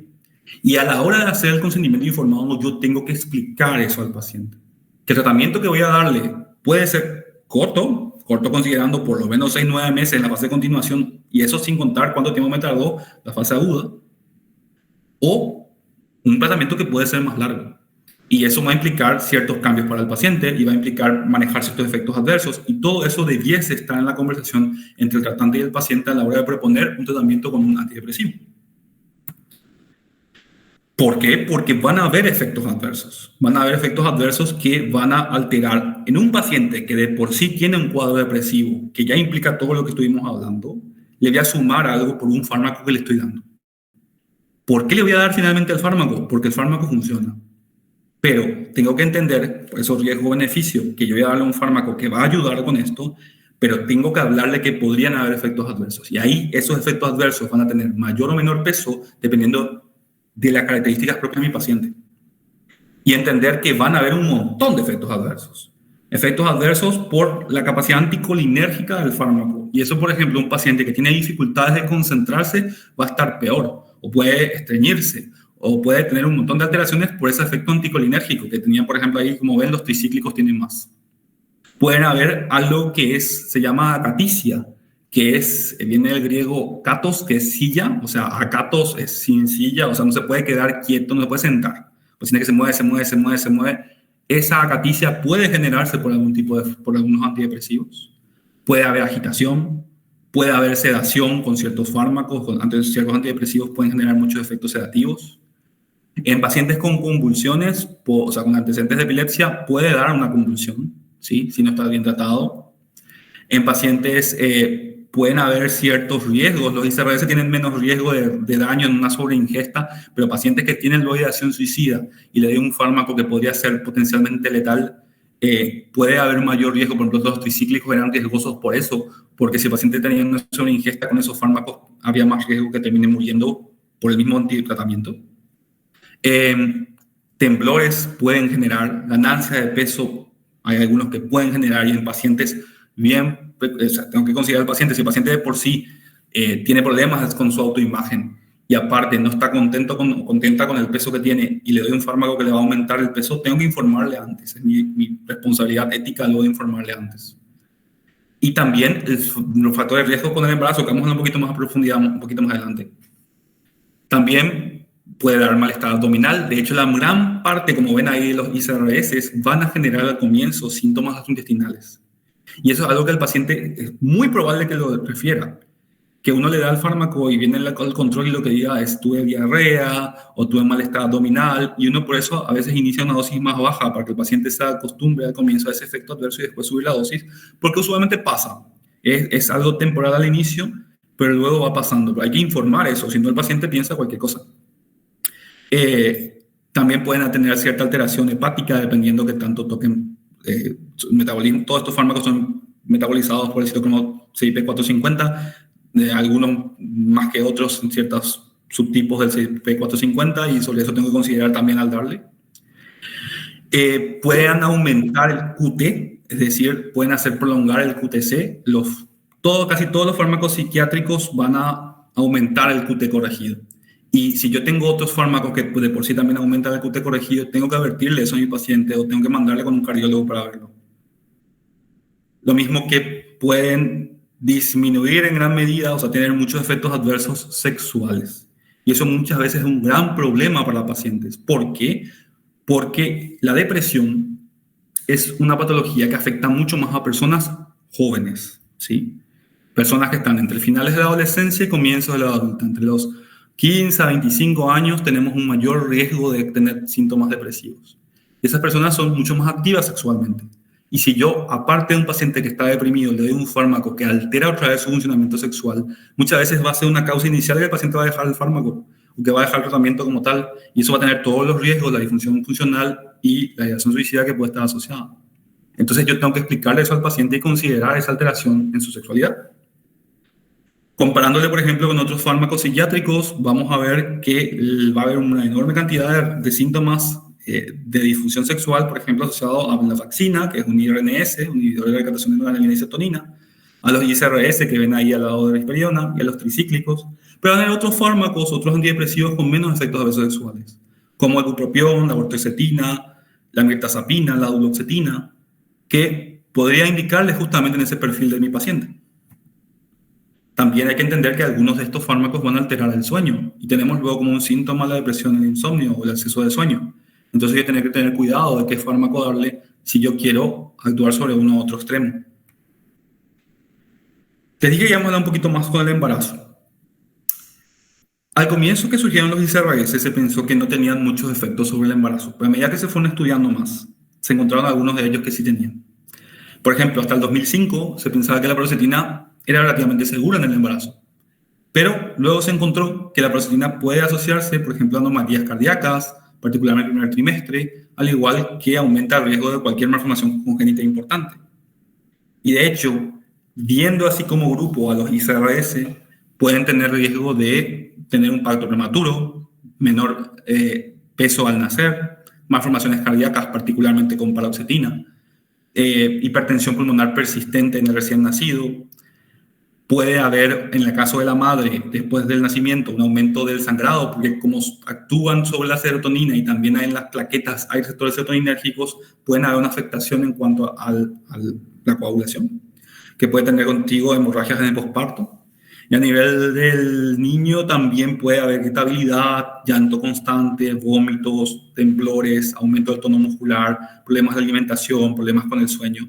Y a la hora de hacer el consentimiento informado, yo tengo que explicar eso al paciente. Que el tratamiento que voy a darle puede ser corto considerando por lo menos 6 a 9 meses en la fase de continuación, y eso sin contar cuánto tiempo me tardó la fase aguda, o un tratamiento que puede ser más largo. Y eso va a implicar ciertos cambios para el paciente y va a implicar manejar ciertos efectos adversos. Y todo eso debiese estar en la conversación entre el tratante y el paciente a la hora de proponer un tratamiento con un antidepresivo. ¿Por qué? Porque van a haber efectos adversos. Van a haber efectos adversos que van a alterar en un paciente que de por sí tiene un cuadro depresivo, que ya implica todo lo que estuvimos hablando, le voy a sumar algo por un fármaco que le estoy dando. ¿Por qué le voy a dar finalmente el fármaco? Porque el fármaco funciona. Pero tengo que entender, por eso riesgo-beneficio, que yo voy a darle un fármaco que va a ayudar con esto, pero tengo que hablarle que podrían haber efectos adversos. Y ahí esos efectos adversos van a tener mayor o menor peso dependiendo de las características propias de mi paciente. Y entender que van a haber un montón de efectos adversos. Efectos adversos por la capacidad anticolinérgica del fármaco. Y eso, por ejemplo, un paciente que tiene dificultades de concentrarse va a estar peor, o puede estreñirse, o puede tener un montón de alteraciones por ese efecto anticolinérgico que tenían, por ejemplo, ahí, como ven, los tricíclicos tienen más. Pueden haber algo que se llama acaticia, que viene del griego katos, que es silla, o sea, akatos es sin silla, o sea, no se puede quedar quieto, no se puede sentar, pues tiene que se mueve. Esa acaticia puede generarse por por algunos antidepresivos. Puede haber agitación, puede haber sedación con ciertos fármacos, ciertos antidepresivos pueden generar muchos efectos sedativos. En pacientes con convulsiones, o sea, con antecedentes de epilepsia, puede dar una convulsión, ¿sí? Si no está bien tratado. En pacientes pueden haber ciertos riesgos. Los ICRS tienen menos riesgo de daño en una sobreingesta, pero pacientes que tienen luego ideación suicida y le den un fármaco que podría ser potencialmente letal, puede haber mayor riesgo. Por ejemplo, los tricíclicos eran riesgosos por eso, porque si el paciente tenía una sobreingesta con esos fármacos, había más riesgo que termine muriendo por el mismo antitratamiento. Temblores pueden generar, ganancia de peso, hay algunos que pueden generar, y en pacientes bien, o sea, tengo que considerar al paciente, si el paciente de por sí tiene problemas con su autoimagen y aparte no está contenta con el peso que tiene y le doy un fármaco que le va a aumentar el peso, tengo que informarle antes, es mi responsabilidad ética luego de informarle antes. Y también los factores de riesgo con el embarazo, que vamos a hablar un poquito más a profundidad, un poquito más adelante. También puede dar malestar abdominal. De hecho, la gran parte, como ven ahí, de los ICRS van a generar al comienzo síntomas gastrointestinales. Y eso es algo que el paciente es muy probable que lo prefiera. Que uno le da el fármaco y viene el control y lo que diga es tuve diarrea o tuve malestar abdominal, y uno por eso a veces inicia una dosis más baja para que el paciente se acostumbre al comienzo a ese efecto adverso y después subir la dosis, porque usualmente pasa. Es algo temporal al inicio, pero luego va pasando. Pero hay que informar eso, si no el paciente piensa cualquier cosa. También pueden tener cierta alteración hepática dependiendo que tanto toquen metabolismo. Todos estos fármacos son metabolizados por el citocromo CYP450, algunos más que otros en ciertos subtipos del CYP450, y sobre eso tengo que considerar también al darle. Pueden aumentar el QT, es decir, pueden hacer prolongar el QTC. Casi todos los fármacos psiquiátricos van a aumentar el QT corregido. Y si yo tengo otros fármacos que de por sí también aumentan el QT corregido, tengo que advertirle eso a mi paciente o tengo que mandarle con un cardiólogo para verlo. Lo mismo que pueden disminuir en gran medida, o sea, tener muchos efectos adversos sexuales. Y eso muchas veces es un gran problema para los pacientes. ¿Por qué? Porque la depresión es una patología que afecta mucho más a personas jóvenes, ¿sí? Personas que están entre finales de la adolescencia y comienzos de la adulta, entre los 15 a 25 años tenemos un mayor riesgo de tener síntomas depresivos. Esas personas son mucho más activas sexualmente. Y si yo, aparte de un paciente que está deprimido, le doy un fármaco que altera otra vez su funcionamiento sexual, muchas veces va a ser una causa inicial que el paciente va a dejar el fármaco o que va a dejar el tratamiento como tal. Y eso va a tener todos los riesgos, la disfunción funcional y la ideación suicida que puede estar asociada. Entonces yo tengo que explicarle eso al paciente y considerar esa alteración en su sexualidad. Comparándole, por ejemplo, con otros fármacos psiquiátricos, vamos a ver que va a haber una enorme cantidad de síntomas de disfunción sexual, por ejemplo, asociado a la vaccina, que es un IRNS, un inhibidor de la recaptación de noradrenalina y serotonina, a los ICRS que ven ahí al lado de la risperidona y a los tricíclicos, pero van a haber otros fármacos, otros antidepresivos con menos efectos adversos sexuales, como el bupropión, la vortexetina, la mirtazapina, la duloxetina, que podría indicarle justamente en ese perfil de mi paciente. También hay que entender que algunos de estos fármacos van a alterar el sueño y tenemos luego como un síntoma la depresión, el insomnio o el exceso de sueño. Entonces voy a tener que tener cuidado de qué fármaco darle si yo quiero actuar sobre uno u otro extremo. Te dije que íbamos a hablar un poquito más con el embarazo. Al comienzo que surgieron los ICRS se pensó que no tenían muchos efectos sobre el embarazo, pero a medida que se fueron estudiando más, se encontraron algunos de ellos que sí tenían. Por ejemplo, hasta el 2005 se pensaba que la paroxetina era relativamente segura en el embarazo, pero luego se encontró que la paroxetina puede asociarse, por ejemplo, a anomalías cardíacas, particularmente en el primer trimestre, al igual que aumenta el riesgo de cualquier malformación congénita importante. Y de hecho, viendo así como grupo a los ICRS, pueden tener riesgo de tener un parto prematuro, menor peso al nacer, malformaciones cardíacas, particularmente con paroxetina, hipertensión pulmonar persistente en el recién nacido. Puede haber, en el caso de la madre, después del nacimiento, un aumento del sangrado, porque como actúan sobre la serotonina y también en las plaquetas hay receptores serotoninérgicos, pueden haber una afectación en cuanto a la coagulación, que puede tener contigo hemorragias en el posparto. Y a nivel del niño también puede haber irritabilidad, llanto constante, vómitos, temblores, aumento del tono muscular, problemas de alimentación, problemas con el sueño.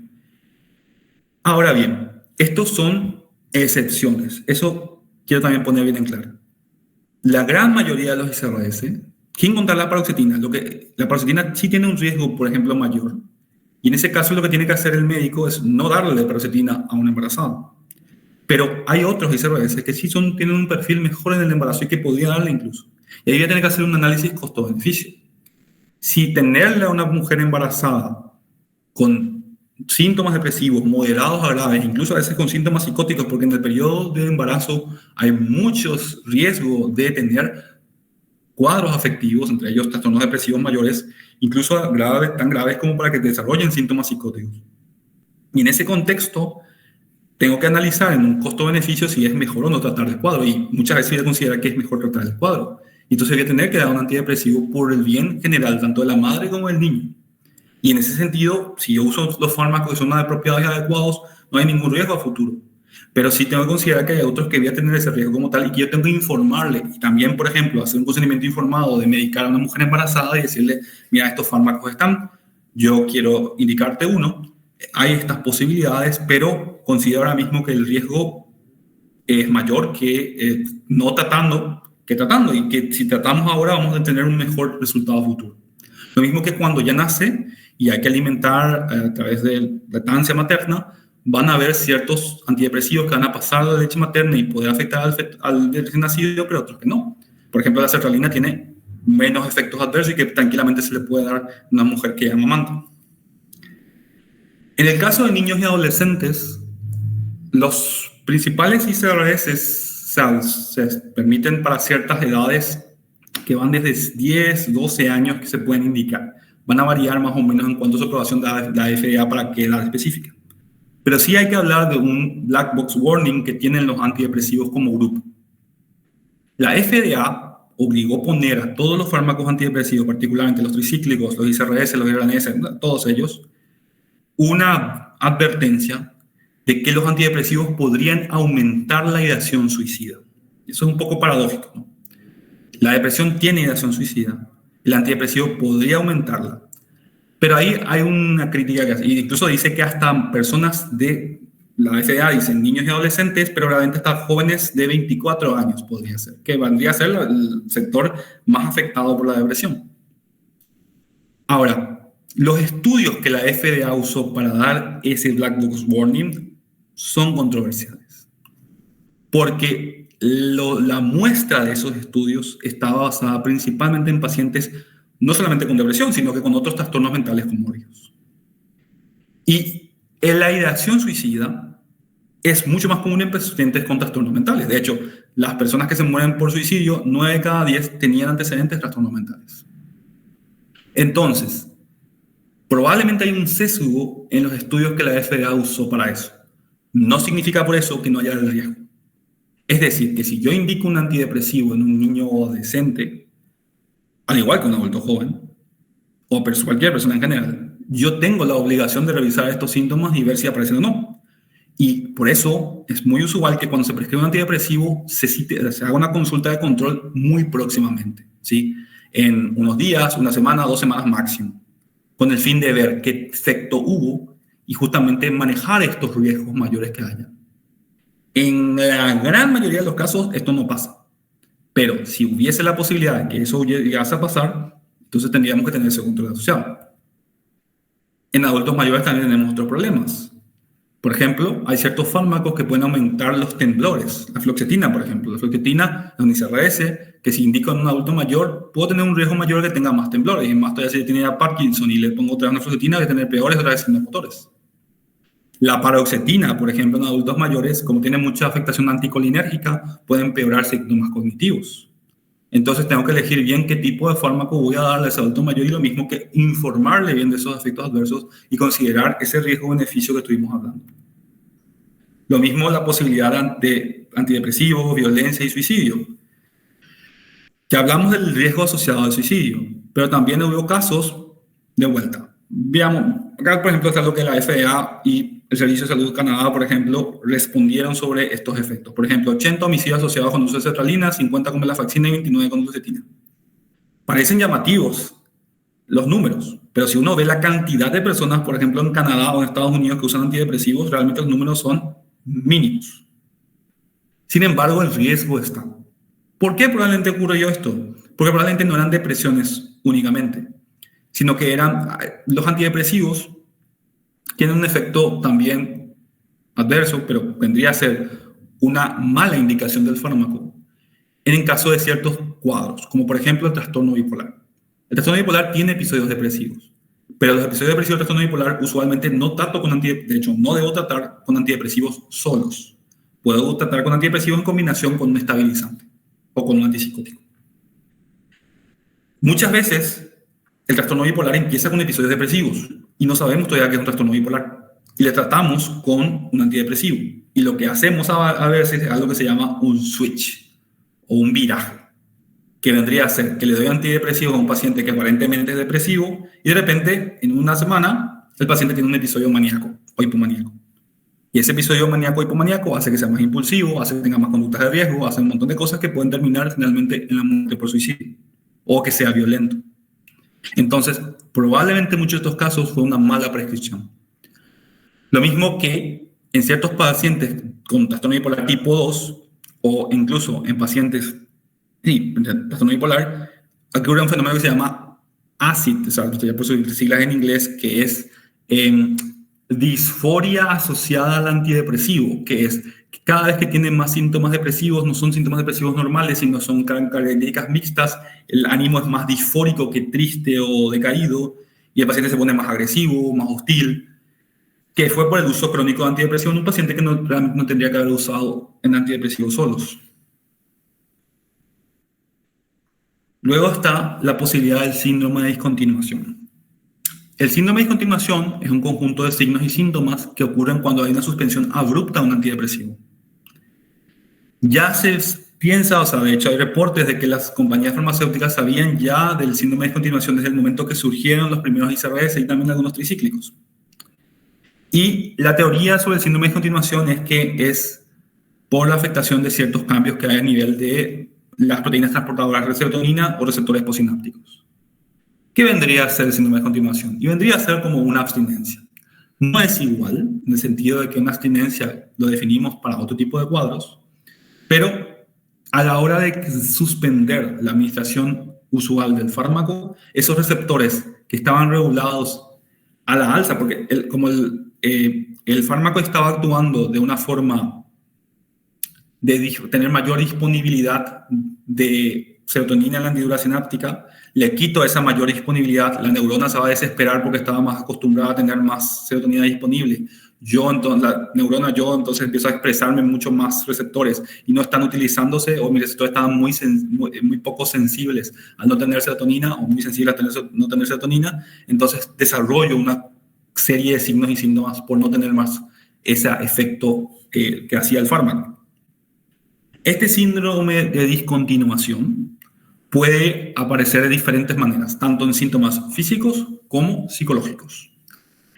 Ahora bien, estos son excepciones. Eso quiero también poner bien en claro. La gran mayoría de los ICRS, sin contar la paroxetina, la paroxetina sí tiene un riesgo, por ejemplo, mayor. Y en ese caso lo que tiene que hacer el médico es no darle paroxetina a una embarazada. Pero hay otros ICRS que sí tienen un perfil mejor en el embarazo y que podría darle incluso. Y ahí voy a tener que hacer un análisis costo-beneficio. Si tenerle a una mujer embarazada con síntomas depresivos moderados a graves, incluso a veces con síntomas psicóticos, porque en el periodo de embarazo hay muchos riesgos de tener cuadros afectivos, entre ellos trastornos depresivos mayores, incluso tan graves como para que desarrollen síntomas psicóticos. Y en ese contexto, tengo que analizar en un costo-beneficio si es mejor o no tratar el cuadro, y muchas veces voy a considerar que es mejor tratar el cuadro. Entonces voy a tener que dar un antidepresivo por el bien general, tanto de la madre como del niño. Y en ese sentido, si yo uso los fármacos que son apropiados y adecuados, no hay ningún riesgo a futuro. Pero sí tengo que considerar que hay otros que voy a tener ese riesgo como tal y que yo tengo que informarle. Y también, por ejemplo, hacer un consentimiento informado de medicar a una mujer embarazada y decirle, mira, estos fármacos están, yo quiero indicarte uno. Hay estas posibilidades, pero considero ahora mismo que el riesgo es mayor que no tratando que tratando, y que si tratamos ahora vamos a tener un mejor resultado futuro. Lo mismo que cuando ya nace y hay que alimentar a través de lactancia materna, van a haber ciertos antidepresivos que van a pasar de la leche materna y poder afectar al recién nacido, pero otros que no. Por ejemplo, la sertralina tiene menos efectos adversos y que tranquilamente se le puede dar a una mujer que amamanta. En el caso de niños y adolescentes, los principales ICRS se permiten para ciertas edades que van desde 10, 12 años que se pueden indicar. Van a variar más o menos en cuanto a su aprobación de la FDA para qué edad específica. Pero sí hay que hablar de un black box warning que tienen los antidepresivos como grupo. La FDA obligó a poner a todos los fármacos antidepresivos, particularmente los tricíclicos, los ICRS, los IRNS, todos ellos, una advertencia de que los antidepresivos podrían aumentar la ideación suicida. Eso es un poco paradójico, ¿no? La depresión tiene ideación suicida, el antidepresivo podría aumentarla. Pero ahí hay una crítica que hace, y incluso dice que hasta personas de la FDA, dicen niños y adolescentes, pero realmente hasta jóvenes de 24 años podría ser, que vendría a ser el sector más afectado por la depresión. Ahora, los estudios que la FDA usó para dar ese black box warning son controversiales, porque la muestra de esos estudios estaba basada principalmente en pacientes no solamente con depresión, sino que con otros trastornos mentales comórbidos. Y la ideación suicida es mucho más común en pacientes con trastornos mentales. De hecho, las personas que se mueren por suicidio, 9 de cada 10 tenían antecedentes de trastornos mentales. Entonces, probablemente hay un sesgo en los estudios que la FDA usó para eso. No significa por eso que no haya el riesgo. Es decir, que si yo indico un antidepresivo en un niño o adolescente, al igual que un adulto joven, o cualquier persona en general, yo tengo la obligación de revisar estos síntomas y ver si aparecen o no. Y por eso es muy usual que cuando se prescribe un antidepresivo se haga una consulta de control muy próximamente, ¿sí? en unos días, una semana, 2 semanas máximo, con el fin de ver qué efecto hubo y justamente manejar estos riesgos mayores que haya. En la gran mayoría de los casos esto no pasa, pero si hubiese la posibilidad de que eso llegase a pasar, entonces tendríamos que tener ese control asociado. En adultos mayores también tenemos otros problemas. Por ejemplo, hay ciertos fármacos que pueden aumentar los temblores. La fluoxetina, por ejemplo. La fluoxetina es un ICRS que si indica en un adulto mayor, puedo tener un riesgo mayor de que tenga más temblores. Y más todavía si tiene Parkinson y le pongo otra vez una fluoxetina, voy a tener peores otra vez signos motores. La paroxetina, por ejemplo, en adultos mayores, como tiene mucha afectación anticolinérgica, puede empeorar síntomas cognitivos. Entonces tengo que elegir bien qué tipo de fármaco voy a darle a ese adulto mayor y lo mismo que informarle bien de esos efectos adversos y considerar ese riesgo-beneficio que estuvimos hablando. Lo mismo la posibilidad de antidepresivos, violencia y suicidio. Que hablamos del riesgo asociado al suicidio, pero también hubo casos de vuelta. Veamos, acá por ejemplo está lo que la FDA y el Servicio de Salud de Canadá, por ejemplo, respondieron sobre estos efectos. Por ejemplo, 80 homicidios asociados con uso de sertralina, 50 con venlafaxina y 29 con fluoxetina. Parecen llamativos los números, pero si uno ve la cantidad de personas, por ejemplo, en Canadá o en Estados Unidos que usan antidepresivos, realmente los números son mínimos. Sin embargo, el riesgo está. ¿Por qué probablemente ocurrió esto? Porque probablemente no eran depresiones únicamente, sino que eran los antidepresivos tienen un efecto también adverso, pero vendría a ser una mala indicación del fármaco en caso de ciertos cuadros, como por ejemplo el trastorno bipolar. El trastorno bipolar tiene episodios depresivos, pero los episodios depresivos del trastorno bipolar usualmente no trato con de hecho, no debo tratar con antidepresivos solos. Puedo tratar con antidepresivos en combinación con un estabilizante o con un antipsicótico. Muchas veces el trastorno bipolar empieza con episodios depresivos y no sabemos todavía que es un trastorno bipolar. Y le tratamos con un antidepresivo. Y lo que hacemos a veces es algo que se llama un switch o un viraje, que vendría a ser que le doy antidepresivo a un paciente que aparentemente es depresivo y de repente, en una semana, el paciente tiene un episodio maníaco o hipomaníaco. Y ese episodio maníaco o hipomaníaco hace que sea más impulsivo, hace que tenga más conductas de riesgo, hace un montón de cosas que pueden terminar finalmente en la muerte por suicidio o que sea violento. Entonces, probablemente en muchos de estos casos fue una mala prescripción. Lo mismo que en ciertos pacientes con trastorno bipolar tipo 2 o incluso en pacientes en trastorno bipolar, ocurre un fenómeno que se llama ACID, o sea, por sus siglas en inglés, que es disforia asociada al antidepresivo, que es que cada vez que tienen más síntomas depresivos, no son síntomas depresivos normales, sino son características mixtas, el ánimo es más disfórico que triste o decaído, y el paciente se pone más agresivo, más hostil, que fue por el uso crónico de antidepresivo en un paciente que realmente no tendría que haber usado en antidepresivos solos. Luego está la posibilidad del síndrome de discontinuación. El síndrome de discontinuación es un conjunto de signos y síntomas que ocurren cuando hay una suspensión abrupta de un antidepresivo. Ya se piensa, o sea, de hecho hay reportes de que las compañías farmacéuticas sabían ya del síndrome de discontinuación desde el momento que surgieron los primeros ICRS y también algunos tricíclicos. Y la teoría sobre el síndrome de discontinuación es que es por la afectación de ciertos cambios que hay a nivel de las proteínas transportadoras de serotonina o receptores postsinápticos. ¿Qué vendría a ser el síndrome de discontinuación? Y vendría a ser como una abstinencia. No es igual, en el sentido de que una abstinencia lo definimos para otro tipo de cuadros, pero a la hora de suspender la administración usual del fármaco, esos receptores que estaban regulados a la alza, porque el fármaco estaba actuando de una forma de tener mayor disponibilidad de serotonina en la hendidura sináptica, le quito esa mayor disponibilidad, la neurona se va a desesperar porque estaba más acostumbrada a tener más serotonina disponible. La neurona entonces empiezo a expresarme mucho más receptores y no están utilizándose, o mis receptores estaban muy poco sensibles al no tener serotonina o muy sensibles a no tener serotonina, entonces desarrollo una serie de signos y síntomas por no tener más ese efecto que hacía el fármaco. Este síndrome de discontinuación puede aparecer de diferentes maneras, tanto en síntomas físicos como psicológicos.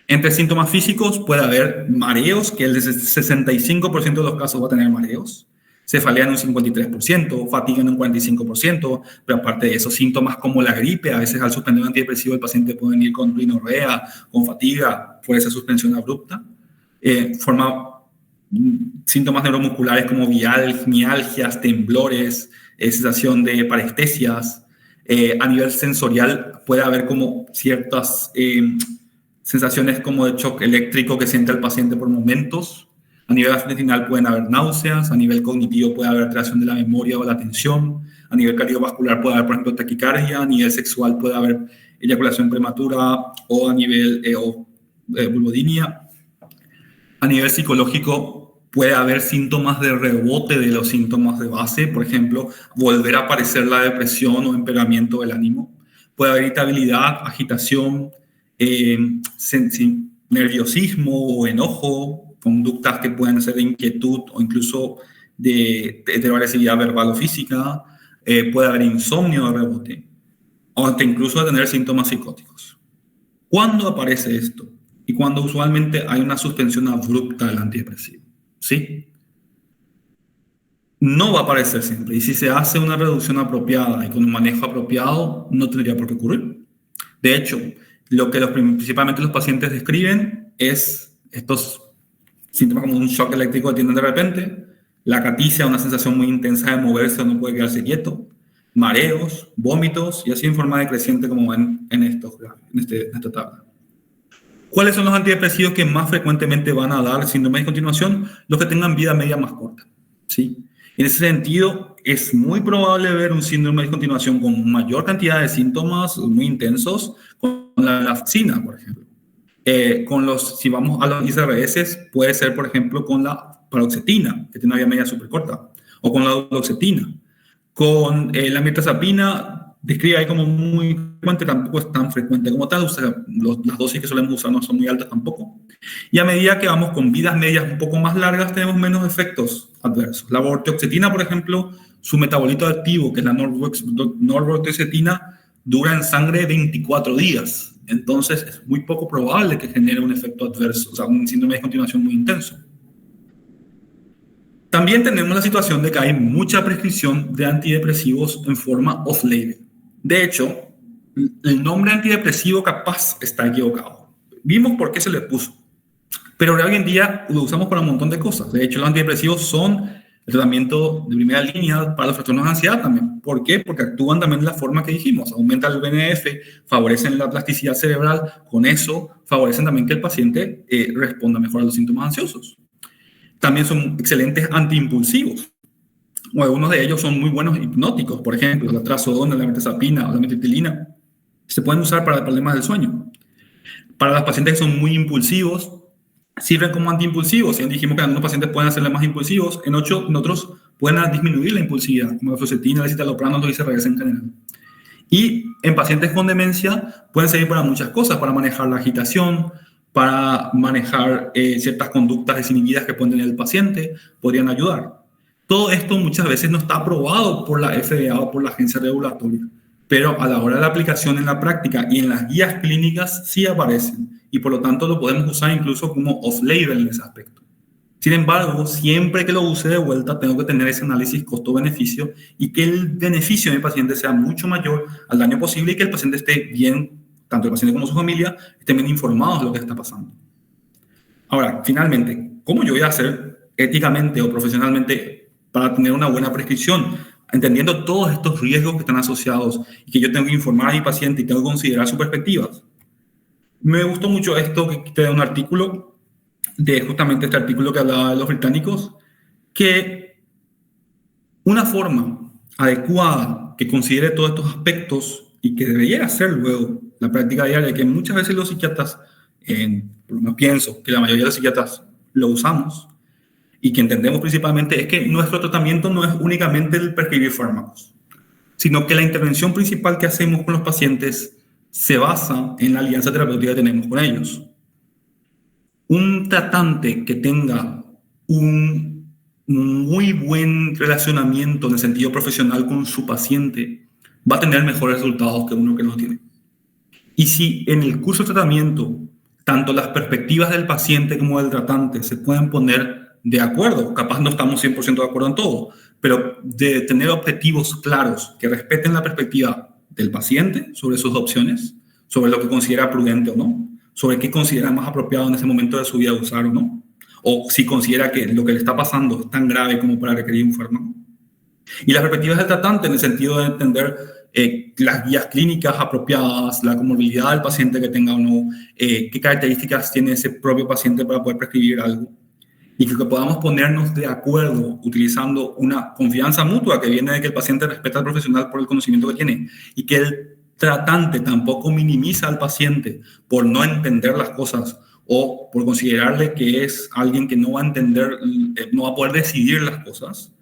Entre síntomas físicos puede haber mareos, que el 65% de los casos va a tener mareos. cefalea en un 53%, fatiga en un 45%, pero aparte de esos síntomas como la gripe, a veces al suspender un antidepresivo el paciente puede venir con rinorrea, con fatiga, por esa suspensión abrupta. Forma síntomas neuromusculares como mialgias, temblores, sensación de parestesias. A nivel sensorial puede haber como ciertas sensaciones como de shock eléctrico que siente el paciente por momentos. A nivel gastrointestinal pueden haber náuseas, a nivel cognitivo puede haber alteración de la memoria o la atención, a nivel cardiovascular puede haber, por ejemplo, taquicardia, a nivel sexual puede haber eyaculación prematura o a nivel vulvodinia. A nivel psicológico puede haber síntomas de rebote de los síntomas de base, por ejemplo, volver a aparecer la depresión o empeoramiento del ánimo. Puede haber irritabilidad, agitación, nerviosismo o enojo, conductas que pueden ser de inquietud o incluso de agresividad verbal o física, puede haber insomnio de rebote, o hasta incluso tener síntomas psicóticos. ¿Cuándo aparece esto? Y cuando usualmente hay una suspensión abrupta del antidepresivo, ¿sí? No va a aparecer siempre, y si se hace una reducción apropiada y con un manejo apropiado, no tendría por qué ocurrir. De hecho, lo que principalmente los pacientes describen es estos síntomas como un shock eléctrico que tienen de repente, la caticia, una sensación muy intensa de moverse o no puede quedarse quieto, mareos, vómitos y así en forma decreciente como ven en esta tabla. ¿Cuáles son los antidepresivos que más frecuentemente van a dar síndrome de discontinuación? Los que tengan vida media más corta, ¿sí? En ese sentido, es muy probable ver un síndrome de discontinuación con mayor cantidad de síntomas muy intensos con la nafcina, por ejemplo. Si vamos a los ICRS, puede ser, por ejemplo, con la paroxetina, que tiene una vida media súper corta, o con la duloxetina. Con la mirtazapina, describe ahí como muy frecuente, tampoco es tan frecuente como tal, o sea, las dosis que solemos usar no son muy altas tampoco. Y a medida que vamos con vidas medias un poco más largas, tenemos menos efectos adversos. La vortioxetina, por ejemplo, su metabolito activo, que es la norvortioxetina, dura en sangre 24 días. Entonces, es muy poco probable que genere un efecto adverso, o sea, un síndrome de discontinuación muy intenso. También tenemos la situación de que hay mucha prescripción de antidepresivos en forma off-label. De hecho, el nombre antidepresivo capaz está equivocado. Vimos por qué se le puso, pero hoy en día lo usamos para un montón de cosas. De hecho, los antidepresivos son el tratamiento de primera línea para los trastornos de ansiedad también. ¿Por qué? Porque actúan también de la forma que dijimos. Aumentan el BNF, favorecen la plasticidad cerebral. Con eso, favorecen también que el paciente responda mejor a los síntomas ansiosos. También son excelentes antiimpulsivos. O algunos de ellos son muy buenos hipnóticos. Por ejemplo, la trazodona, la mirtazapina o la metililina. Se pueden usar para problemas del sueño. Para los pacientes que son muy impulsivos, sirven como antiimpulsivos. Ya dijimos que algunos pacientes pueden hacerle más impulsivos, en otros pueden disminuir la impulsividad, como la fluoxetina, la citalopram, los ICRS en general. Y en pacientes con demencia pueden servir para muchas cosas, para manejar la agitación, para manejar ciertas conductas desinhibidas que pueden tener el paciente, podrían ayudar. Todo esto muchas veces no está aprobado por la FDA o por la agencia regulatoria, pero a la hora de la aplicación en la práctica y en las guías clínicas sí aparecen. Y por lo tanto lo podemos usar incluso como off-label en ese aspecto. Sin embargo, siempre que lo use de vuelta, tengo que tener ese análisis costo-beneficio y que el beneficio de mi paciente sea mucho mayor al daño posible y que el paciente esté bien, tanto el paciente como su familia, estén bien informados de lo que está pasando. Ahora, finalmente, ¿cómo yo voy a hacer éticamente o profesionalmente para tener una buena prescripción? Entendiendo todos estos riesgos que están asociados y que yo tengo que informar a mi paciente y tengo que considerar sus perspectivas. Me gustó mucho esto que te da un artículo, justamente este artículo que hablaba de los británicos, que una forma adecuada que considere todos estos aspectos y que debería hacer luego la práctica diaria, que muchas veces los psiquiatras, por lo menos pienso que la mayoría de los psiquiatras lo usamos y que entendemos principalmente, es que nuestro tratamiento no es únicamente el prescribir fármacos, sino que la intervención principal que hacemos con los pacientes se basa en la alianza terapéutica que tenemos con ellos. Un tratante que tenga un muy buen relacionamiento en el sentido profesional con su paciente va a tener mejores resultados que uno que no tiene. Y si en el curso de tratamiento tanto las perspectivas del paciente como del tratante se pueden poner de acuerdo, capaz no estamos 100% de acuerdo en todo, pero de tener objetivos claros que respeten la perspectiva del paciente sobre sus opciones, sobre lo que considera prudente o no, sobre qué considera más apropiado en ese momento de su vida usar o no, o si considera que lo que le está pasando es tan grave como para requerir un fármaco. Y las perspectivas del tratante en el sentido de entender las guías clínicas apropiadas, la comorbilidad del paciente que tenga o no, qué características tiene ese propio paciente para poder prescribir algo. Y que podamos ponernos de acuerdo utilizando una confianza mutua que viene de que el paciente respeta al profesional por el conocimiento que tiene y que el tratante tampoco minimiza al paciente por no entender las cosas o por considerarle que es alguien que no va a entender, no va a poder decidir las cosas.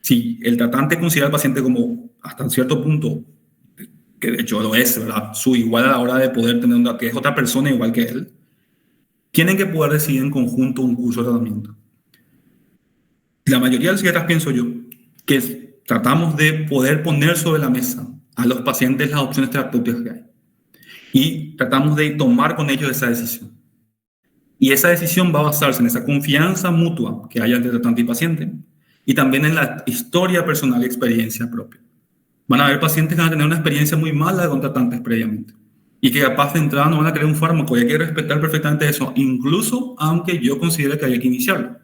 Si el tratante considera al paciente como hasta cierto punto, que de hecho lo es, ¿verdad?, su igual a la hora de poder tener que es otra persona igual que él, tienen que poder decidir en conjunto un curso de tratamiento. La mayoría de los psiquiatras, pienso yo, que tratamos de poder poner sobre la mesa a los pacientes las opciones terapéuticas que hay y tratamos de tomar con ellos esa decisión. Y esa decisión va a basarse en esa confianza mutua que haya entre tratante y paciente y también en la historia personal y experiencia propia. Van a haber pacientes que van a tener una experiencia muy mala con tratantes previamente y que capaz de entrada no van a querer un fármaco, y hay que respetar perfectamente eso, incluso aunque yo considere que hay que iniciarlo.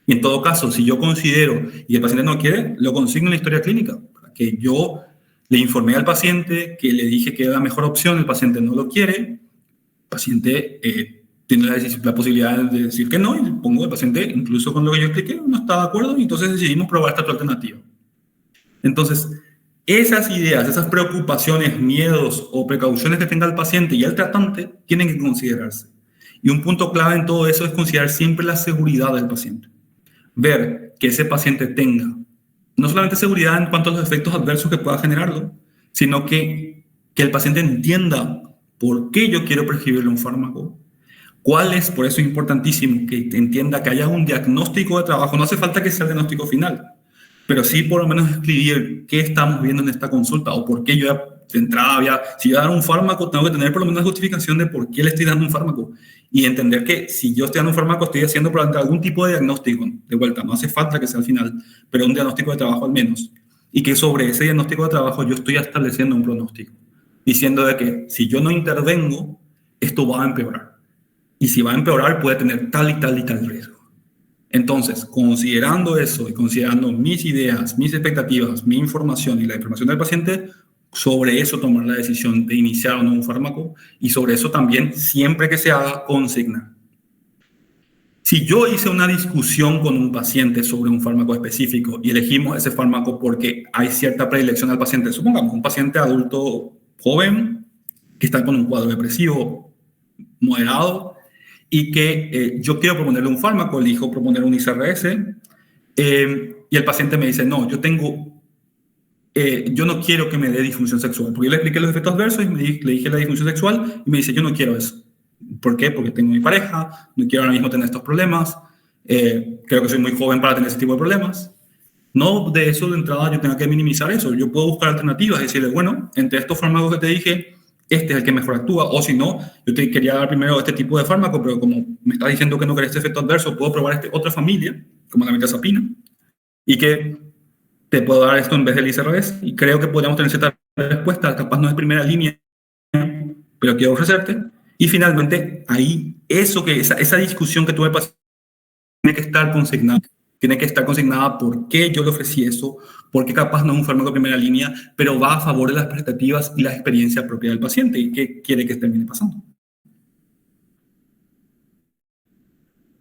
Y en todo caso, si yo considero y el paciente no quiere, lo consigno en la historia clínica, que yo le informé al paciente, que le dije que era la mejor opción, el paciente no lo quiere, el paciente tiene la posibilidad de decir que no, y pongo al paciente, incluso con lo que yo expliqué, no está de acuerdo, y entonces decidimos probar esta otra alternativa. Entonces, esas ideas, esas preocupaciones, miedos o precauciones que tenga el paciente y el tratante tienen que considerarse. Y un punto clave en todo eso es considerar siempre la seguridad del paciente. Ver que ese paciente tenga no solamente seguridad en cuanto a los efectos adversos que pueda generarlo, sino que el paciente entienda por qué yo quiero prescribirle un fármaco, cuál es, por eso es importantísimo que entienda que haya un diagnóstico de trabajo. No hace falta que sea el diagnóstico final, pero sí por lo menos escribir qué estamos viendo en esta consulta o por qué yo de entrada si yo voy a dar un fármaco, tengo que tener por lo menos la justificación de por qué le estoy dando un fármaco y entender que si yo estoy dando un fármaco estoy haciendo probablemente algún tipo de diagnóstico. De vuelta, no hace falta que sea al final, pero un diagnóstico de trabajo al menos, y que sobre ese diagnóstico de trabajo yo estoy estableciendo un pronóstico, diciendo de que si yo no intervengo, esto va a empeorar. Y si va a empeorar, puede tener tal y tal y tal riesgo. Entonces, considerando eso y considerando mis ideas, mis expectativas, mi información y la información del paciente, sobre eso tomar la decisión de iniciar o no un fármaco y sobre eso también, siempre que se haga, consignar. Si yo hice una discusión con un paciente sobre un fármaco específico y elegimos ese fármaco porque hay cierta predilección al paciente, supongamos un paciente adulto joven que está con un cuadro depresivo moderado, y que yo quiero proponerle un fármaco, elijo proponer un ICRS, y el paciente me dice, no, yo no quiero que me dé disfunción sexual, porque yo le expliqué los efectos adversos y le dije la disfunción sexual, y me dice, yo no quiero eso. ¿Por qué? Porque tengo mi pareja, no quiero ahora mismo tener estos problemas, creo que soy muy joven para tener ese tipo de problemas. No de eso de entrada yo tengo que minimizar eso, yo puedo buscar alternativas y decirle, bueno, entre estos fármacos que te dije, este es el que mejor actúa, o si no, yo te quería dar primero este tipo de fármaco, pero como me estás diciendo que no querés este efecto adverso, puedo probar otra familia, como la mirtazapina, y que te puedo dar esto en vez del ICRS, y creo que podríamos tener cierta respuesta, capaz no es primera línea, pero quiero ofrecerte, y finalmente, ahí, esa discusión que tuve el paciente tiene que estar consignada por qué yo le ofrecí eso, porque capaz no es un fármaco de primera línea, pero va a favor de las expectativas y la experiencia propia del paciente y qué quiere que termine pasando.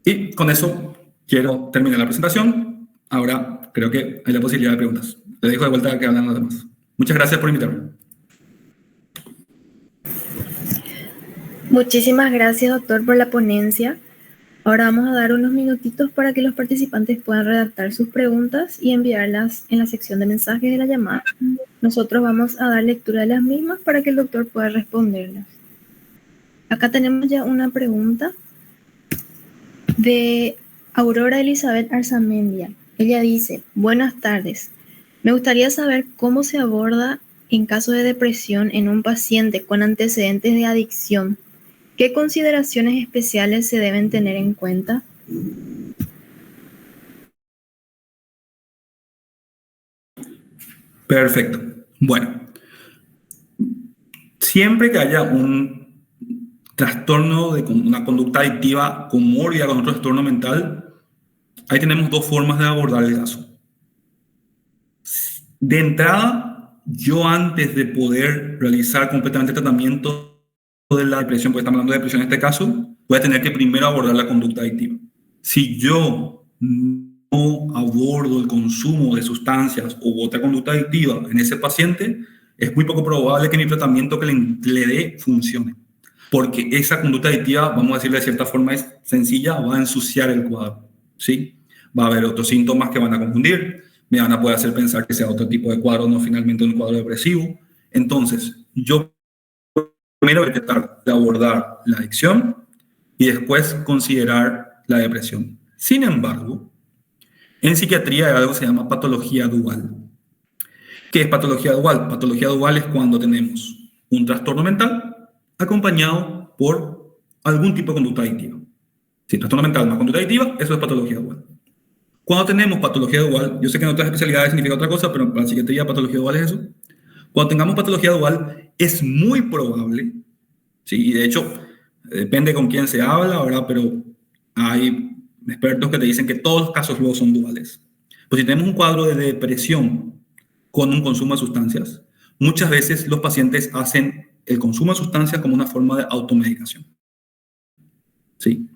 Y con eso quiero terminar la presentación. Ahora creo que hay la posibilidad de preguntas. Le dejo de vuelta a que hablan los demás. Muchas gracias por invitarme. Muchísimas gracias, doctor, por la ponencia. Ahora vamos a dar unos minutitos para que los participantes puedan redactar sus preguntas y enviarlas en la sección de mensajes de la llamada. Nosotros vamos a dar lectura de las mismas para que el doctor pueda responderlas. Acá tenemos ya una pregunta de Aurora Elizabeth Arzamendia. Ella dice, buenas tardes. Me gustaría saber cómo se aborda en caso de depresión en un paciente con antecedentes de adicción. ¿Qué consideraciones especiales se deben tener en cuenta? Perfecto. Bueno, siempre que haya un trastorno de una conducta adictiva comórbida con otro trastorno mental, ahí tenemos dos formas de abordar el caso. De entrada, yo antes de poder realizar completamente el tratamiento de la depresión, porque estamos hablando de depresión en este caso, voy a tener que primero abordar la conducta adictiva. Si yo no abordo el consumo de sustancias u otra conducta adictiva en ese paciente, es muy poco probable que mi tratamiento que le dé funcione. Porque esa conducta adictiva, vamos a decirle de cierta forma es sencilla, va a ensuciar el cuadro, ¿sí? Va a haber otros síntomas que van a confundir, me van a poder hacer pensar que sea otro tipo de cuadro, no finalmente un cuadro depresivo. Entonces, yo primero voy a tratar de abordar la adicción y después considerar la depresión. Sin embargo, en psiquiatría hay algo que se llama patología dual. ¿Qué es patología dual? Patología dual es cuando tenemos un trastorno mental acompañado por algún tipo de conducta adictiva. Si trastorno mental más conducta adictiva, eso es patología dual. Cuando tenemos patología dual, yo sé que en otras especialidades significa otra cosa, pero para la psiquiatría patología dual es eso. Cuando tengamos patología dual, es muy probable, ¿sí? Y de hecho, depende con quién se habla, ¿verdad? Pero hay expertos que te dicen que todos los casos luego son duales. Pues si tenemos un cuadro de depresión con un consumo de sustancias, muchas veces los pacientes hacen el consumo de sustancias como una forma de automedicación. ¿Sí?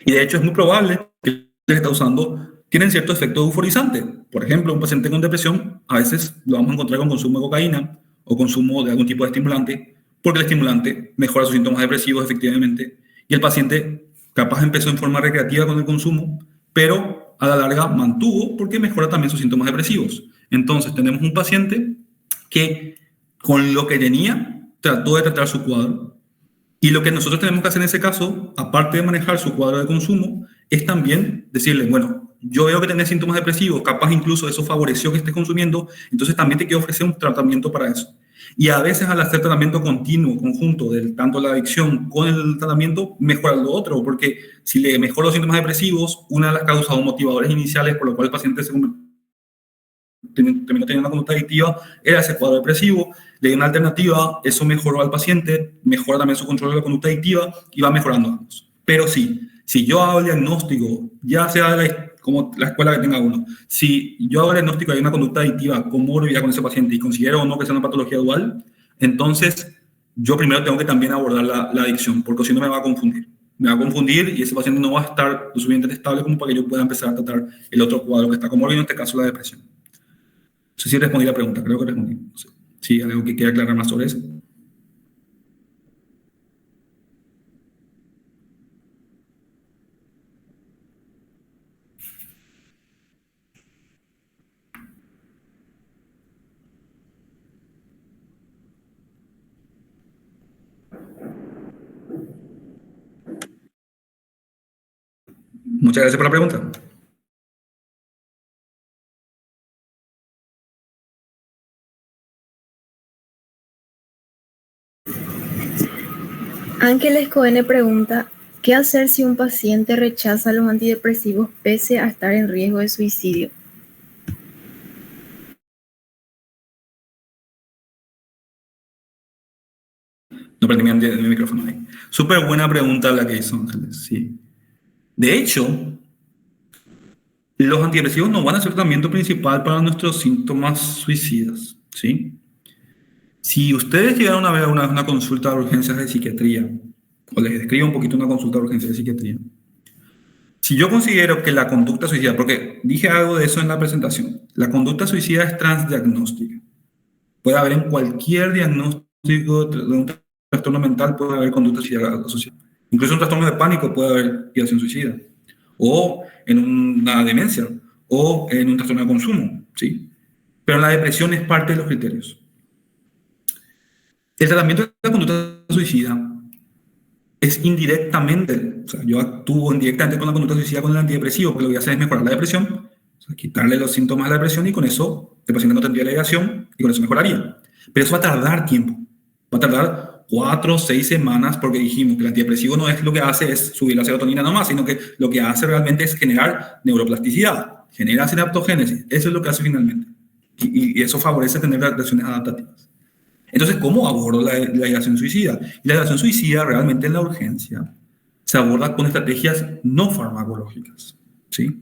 Y de hecho es muy probable que el que está usando tienen cierto efecto euforizante. Por ejemplo, un paciente con depresión, a veces lo vamos a encontrar con consumo de cocaína o consumo de algún tipo de estimulante, porque el estimulante mejora sus síntomas depresivos efectivamente, y el paciente capaz empezó en forma recreativa con el consumo, pero a la larga mantuvo porque mejora también sus síntomas depresivos. Entonces tenemos un paciente que con lo que tenía trató de tratar su cuadro, y lo que nosotros tenemos que hacer en ese caso, aparte de manejar su cuadro de consumo, es también decirle, bueno, yo veo que tenés síntomas depresivos, capaz incluso eso favoreció que estés consumiendo, entonces también te quiero ofrecer un tratamiento para eso. Y a veces al hacer tratamiento continuo, conjunto, de tanto la adicción con el tratamiento, mejora lo otro, porque si le mejora los síntomas depresivos, una de las causas o motivadores iniciales por lo cual el paciente terminó teniendo una conducta adictiva era ese cuadro depresivo, le dio una alternativa, eso mejoró al paciente, mejora también su control de la conducta adictiva y va mejorando ambos. Pero sí, si yo hago el diagnóstico, ya sea como la escuela que tenga uno, si yo hago el diagnóstico de una conducta adictiva comórbida con ese paciente y considero o no que sea una patología dual, entonces yo primero tengo que también abordar la adicción, porque si no me va a confundir. Me va a confundir y ese paciente no va a estar lo suficientemente estable como para que yo pueda empezar a tratar el otro cuadro que está comórbido, en este caso la depresión. No sé si respondí la pregunta, creo que respondí. No sé. ¿Sí? ¿Algo que quiera aclarar más sobre eso? Muchas gracias por la pregunta. Ángeles Cohen pregunta, ¿qué hacer si un paciente rechaza los antidepresivos pese a estar en riesgo de suicidio? No prendí mi micrófono ahí. Súper buena pregunta la que hizo Ángeles, sí. De hecho, los antidepresivos no van a ser tratamiento principal para nuestros síntomas suicidas, ¿sí? Si ustedes llegaron a ver una consulta de urgencias de psiquiatría, o les describo un poquito una consulta de urgencias de psiquiatría, si yo considero que la conducta suicida, porque dije algo de eso en la presentación, la conducta suicida es transdiagnóstica. Puede haber en cualquier diagnóstico de un trastorno mental, puede haber conducta suicida asociada. Incluso en un trastorno de pánico puede haber ideación suicida, o en una demencia, o en un trastorno de consumo, ¿sí? Pero la depresión es parte de los criterios. El tratamiento de la conducta suicida es indirectamente, o sea, yo actúo indirectamente con la conducta suicida con el antidepresivo, porque lo que voy a hacer es mejorar la depresión, o sea, quitarle los síntomas de la depresión y con eso el paciente no tendría la ideación y con eso mejoraría. Pero eso va a tardar tiempo, va a tardar 4 o 6 semanas porque dijimos que el antidepresivo no es lo que hace es subir la serotonina nomás, sino que lo que hace realmente es generar neuroplasticidad, genera sinaptogénesis, eso es lo que hace finalmente. y eso favorece tener reacciones adaptativas. Entonces, ¿cómo abordo la ideación suicida? La ideación suicida realmente en la urgencia se aborda con estrategias no farmacológicas, ¿sí?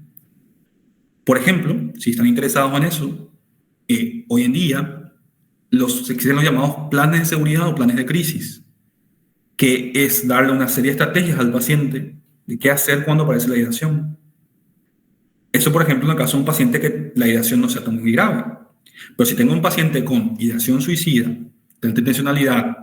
Por ejemplo, si están interesados en eso, hoy en día existen los llamados planes de seguridad o planes de crisis, que es darle una serie de estrategias al paciente de qué hacer cuando aparece la ideación. Eso, por ejemplo, en el caso de un paciente que la ideación no sea tan muy grave. Pero si tengo un paciente con ideación suicida, de alta intencionalidad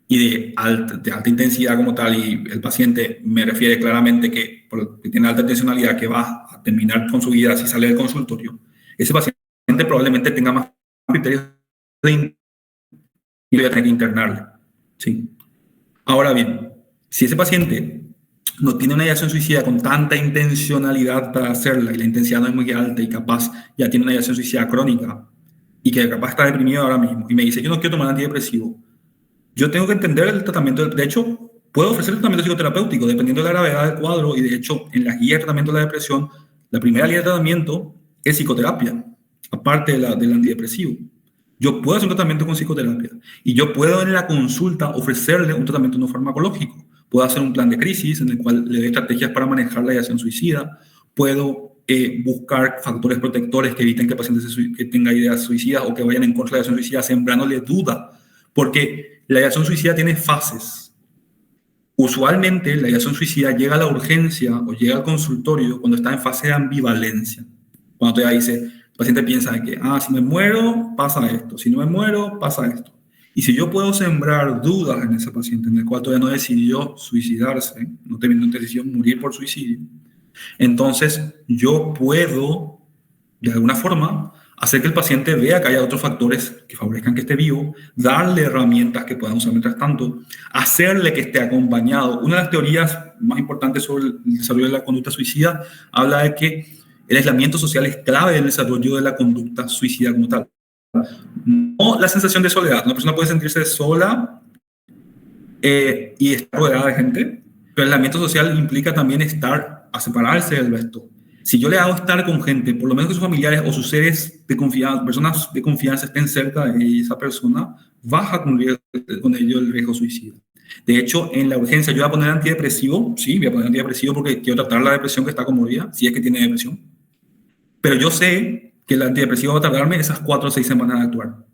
y de alta intensidad como tal, y el paciente me refiere claramente que tiene alta intencionalidad, que va a terminar con su vida si sale del consultorio, ese paciente probablemente tenga más criterios y voy a tener que internarle, ¿sí? Ahora bien, si ese paciente no tiene una ideación suicida con tanta intencionalidad para hacerla y la intensidad no es muy alta y capaz ya tiene una ideación suicida crónica y que capaz está deprimido ahora mismo y me dice, yo no quiero tomar antidepresivo, yo tengo que entender el tratamiento. De hecho, puedo ofrecer el tratamiento psicoterapéutico dependiendo de la gravedad del cuadro, y de hecho en las guías de tratamiento de la depresión, la primera línea de tratamiento es psicoterapia, aparte del antidepresivo. Yo puedo hacer un tratamiento con psicoterapia y yo puedo en la consulta ofrecerle un tratamiento no farmacológico. Puedo hacer un plan de crisis en el cual le dé estrategias para manejar la ideación suicida. Puedo buscar factores protectores que eviten que el paciente que tenga ideas suicidas o que vayan en contra de la ideación suicida, sembrándole duda. Porque la ideación suicida tiene fases. Usualmente la ideación suicida llega a la urgencia o llega al consultorio cuando está en fase de ambivalencia. Cuando todavía dice, el paciente piensa que, si me muero, pasa esto. Si no me muero, pasa esto. Y si yo puedo sembrar dudas en ese paciente, en el cual todavía no decidió suicidarse, no decidió morir por suicidio, entonces yo puedo, de alguna forma, hacer que el paciente vea que haya otros factores que favorezcan que esté vivo, darle herramientas que puedan usar mientras tanto, hacerle que esté acompañado. Una de las teorías más importantes sobre el desarrollo de la conducta suicida habla de que el aislamiento social es clave en el desarrollo de la conducta suicida como tal. No la sensación de soledad. Una persona puede sentirse sola y estar rodeada de gente, pero el aislamiento social implica también a separarse del resto. Si yo le hago estar con gente, por lo menos que sus familiares o sus seres de confianza, personas de confianza estén cerca de esa persona, baja con ello el riesgo suicida. De hecho, en la urgencia yo voy a poner antidepresivo, sí, voy a poner antidepresivo porque quiero tratar la depresión que está conmovida, si es que tiene depresión. Pero yo sé que el antidepresivo va a tardarme esas 4 o 6 semanas de actuar.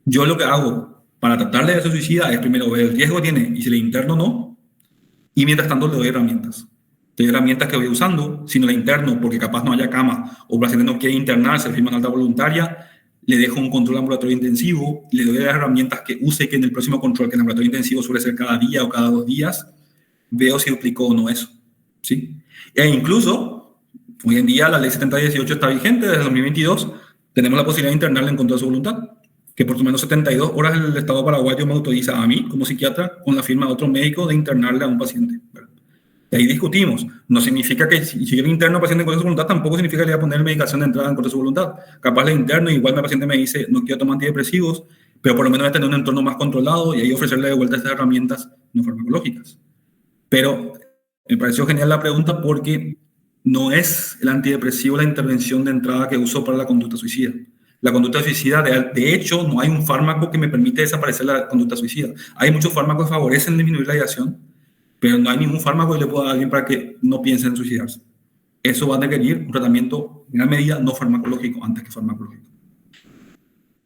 Yo lo que hago para tratar de ese suicida es primero ver el riesgo que tiene y si le interno o no, y mientras tanto le doy herramientas. Le doy herramientas que voy usando. Si no le interno porque capaz no haya cama o el paciente no quiere internarse, firma una alta voluntaria, le dejo un control ambulatorio intensivo, le doy las herramientas que use, que en el próximo control, que en el ambulatorio intensivo suele ser cada día o cada 2 días, veo si duplicó o no eso, ¿sí? E incluso, hoy en día la ley 7018 está vigente desde 2022, tenemos la posibilidad de internarle en contra de su voluntad, que por lo menos 72 horas el Estado paraguayo me autoriza a mí, como psiquiatra, con la firma de otro médico, de internarle a un paciente, ¿verdad? Y ahí discutimos. No significa que si yo le interno a paciente en contra de su voluntad, tampoco significa que le voy a poner medicación de entrada en contra de su voluntad. Capaz le interno y igual el paciente me dice, no quiero tomar antidepresivos, pero por lo menos voy a tener un entorno más controlado y ahí ofrecerle de vuelta esas herramientas no farmacológicas. Pero me pareció genial la pregunta porque no es el antidepresivo la intervención de entrada que uso para la conducta suicida. La conducta suicida, de hecho, no hay un fármaco que me permite desaparecer la conducta suicida. Hay muchos fármacos que favorecen disminuir la ideación, pero no hay ningún fármaco que le pueda dar a alguien para que no piense en suicidarse. Eso va a requerir un tratamiento en gran medida no farmacológico antes que farmacológico.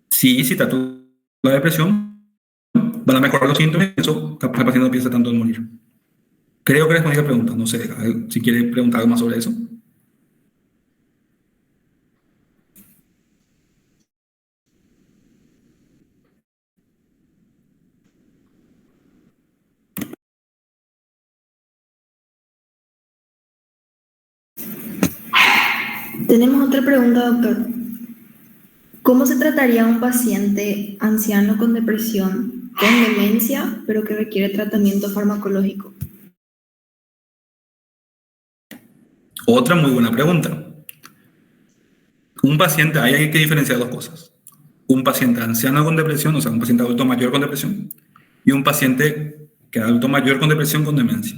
Sí, si trato la depresión, van a mejorar los síntomas y eso capaz el paciente no piensa tanto en morir. Creo que respondí la pregunta. No sé si quiere preguntar algo más sobre eso. Tenemos otra pregunta, doctor. ¿Cómo se trataría a un paciente anciano con depresión, con demencia, pero que requiere tratamiento farmacológico? Otra muy buena pregunta. Un paciente, ahí hay que diferenciar dos cosas. Un paciente anciano con depresión, o sea, un paciente adulto mayor con depresión, y un paciente que es adulto mayor con depresión con demencia.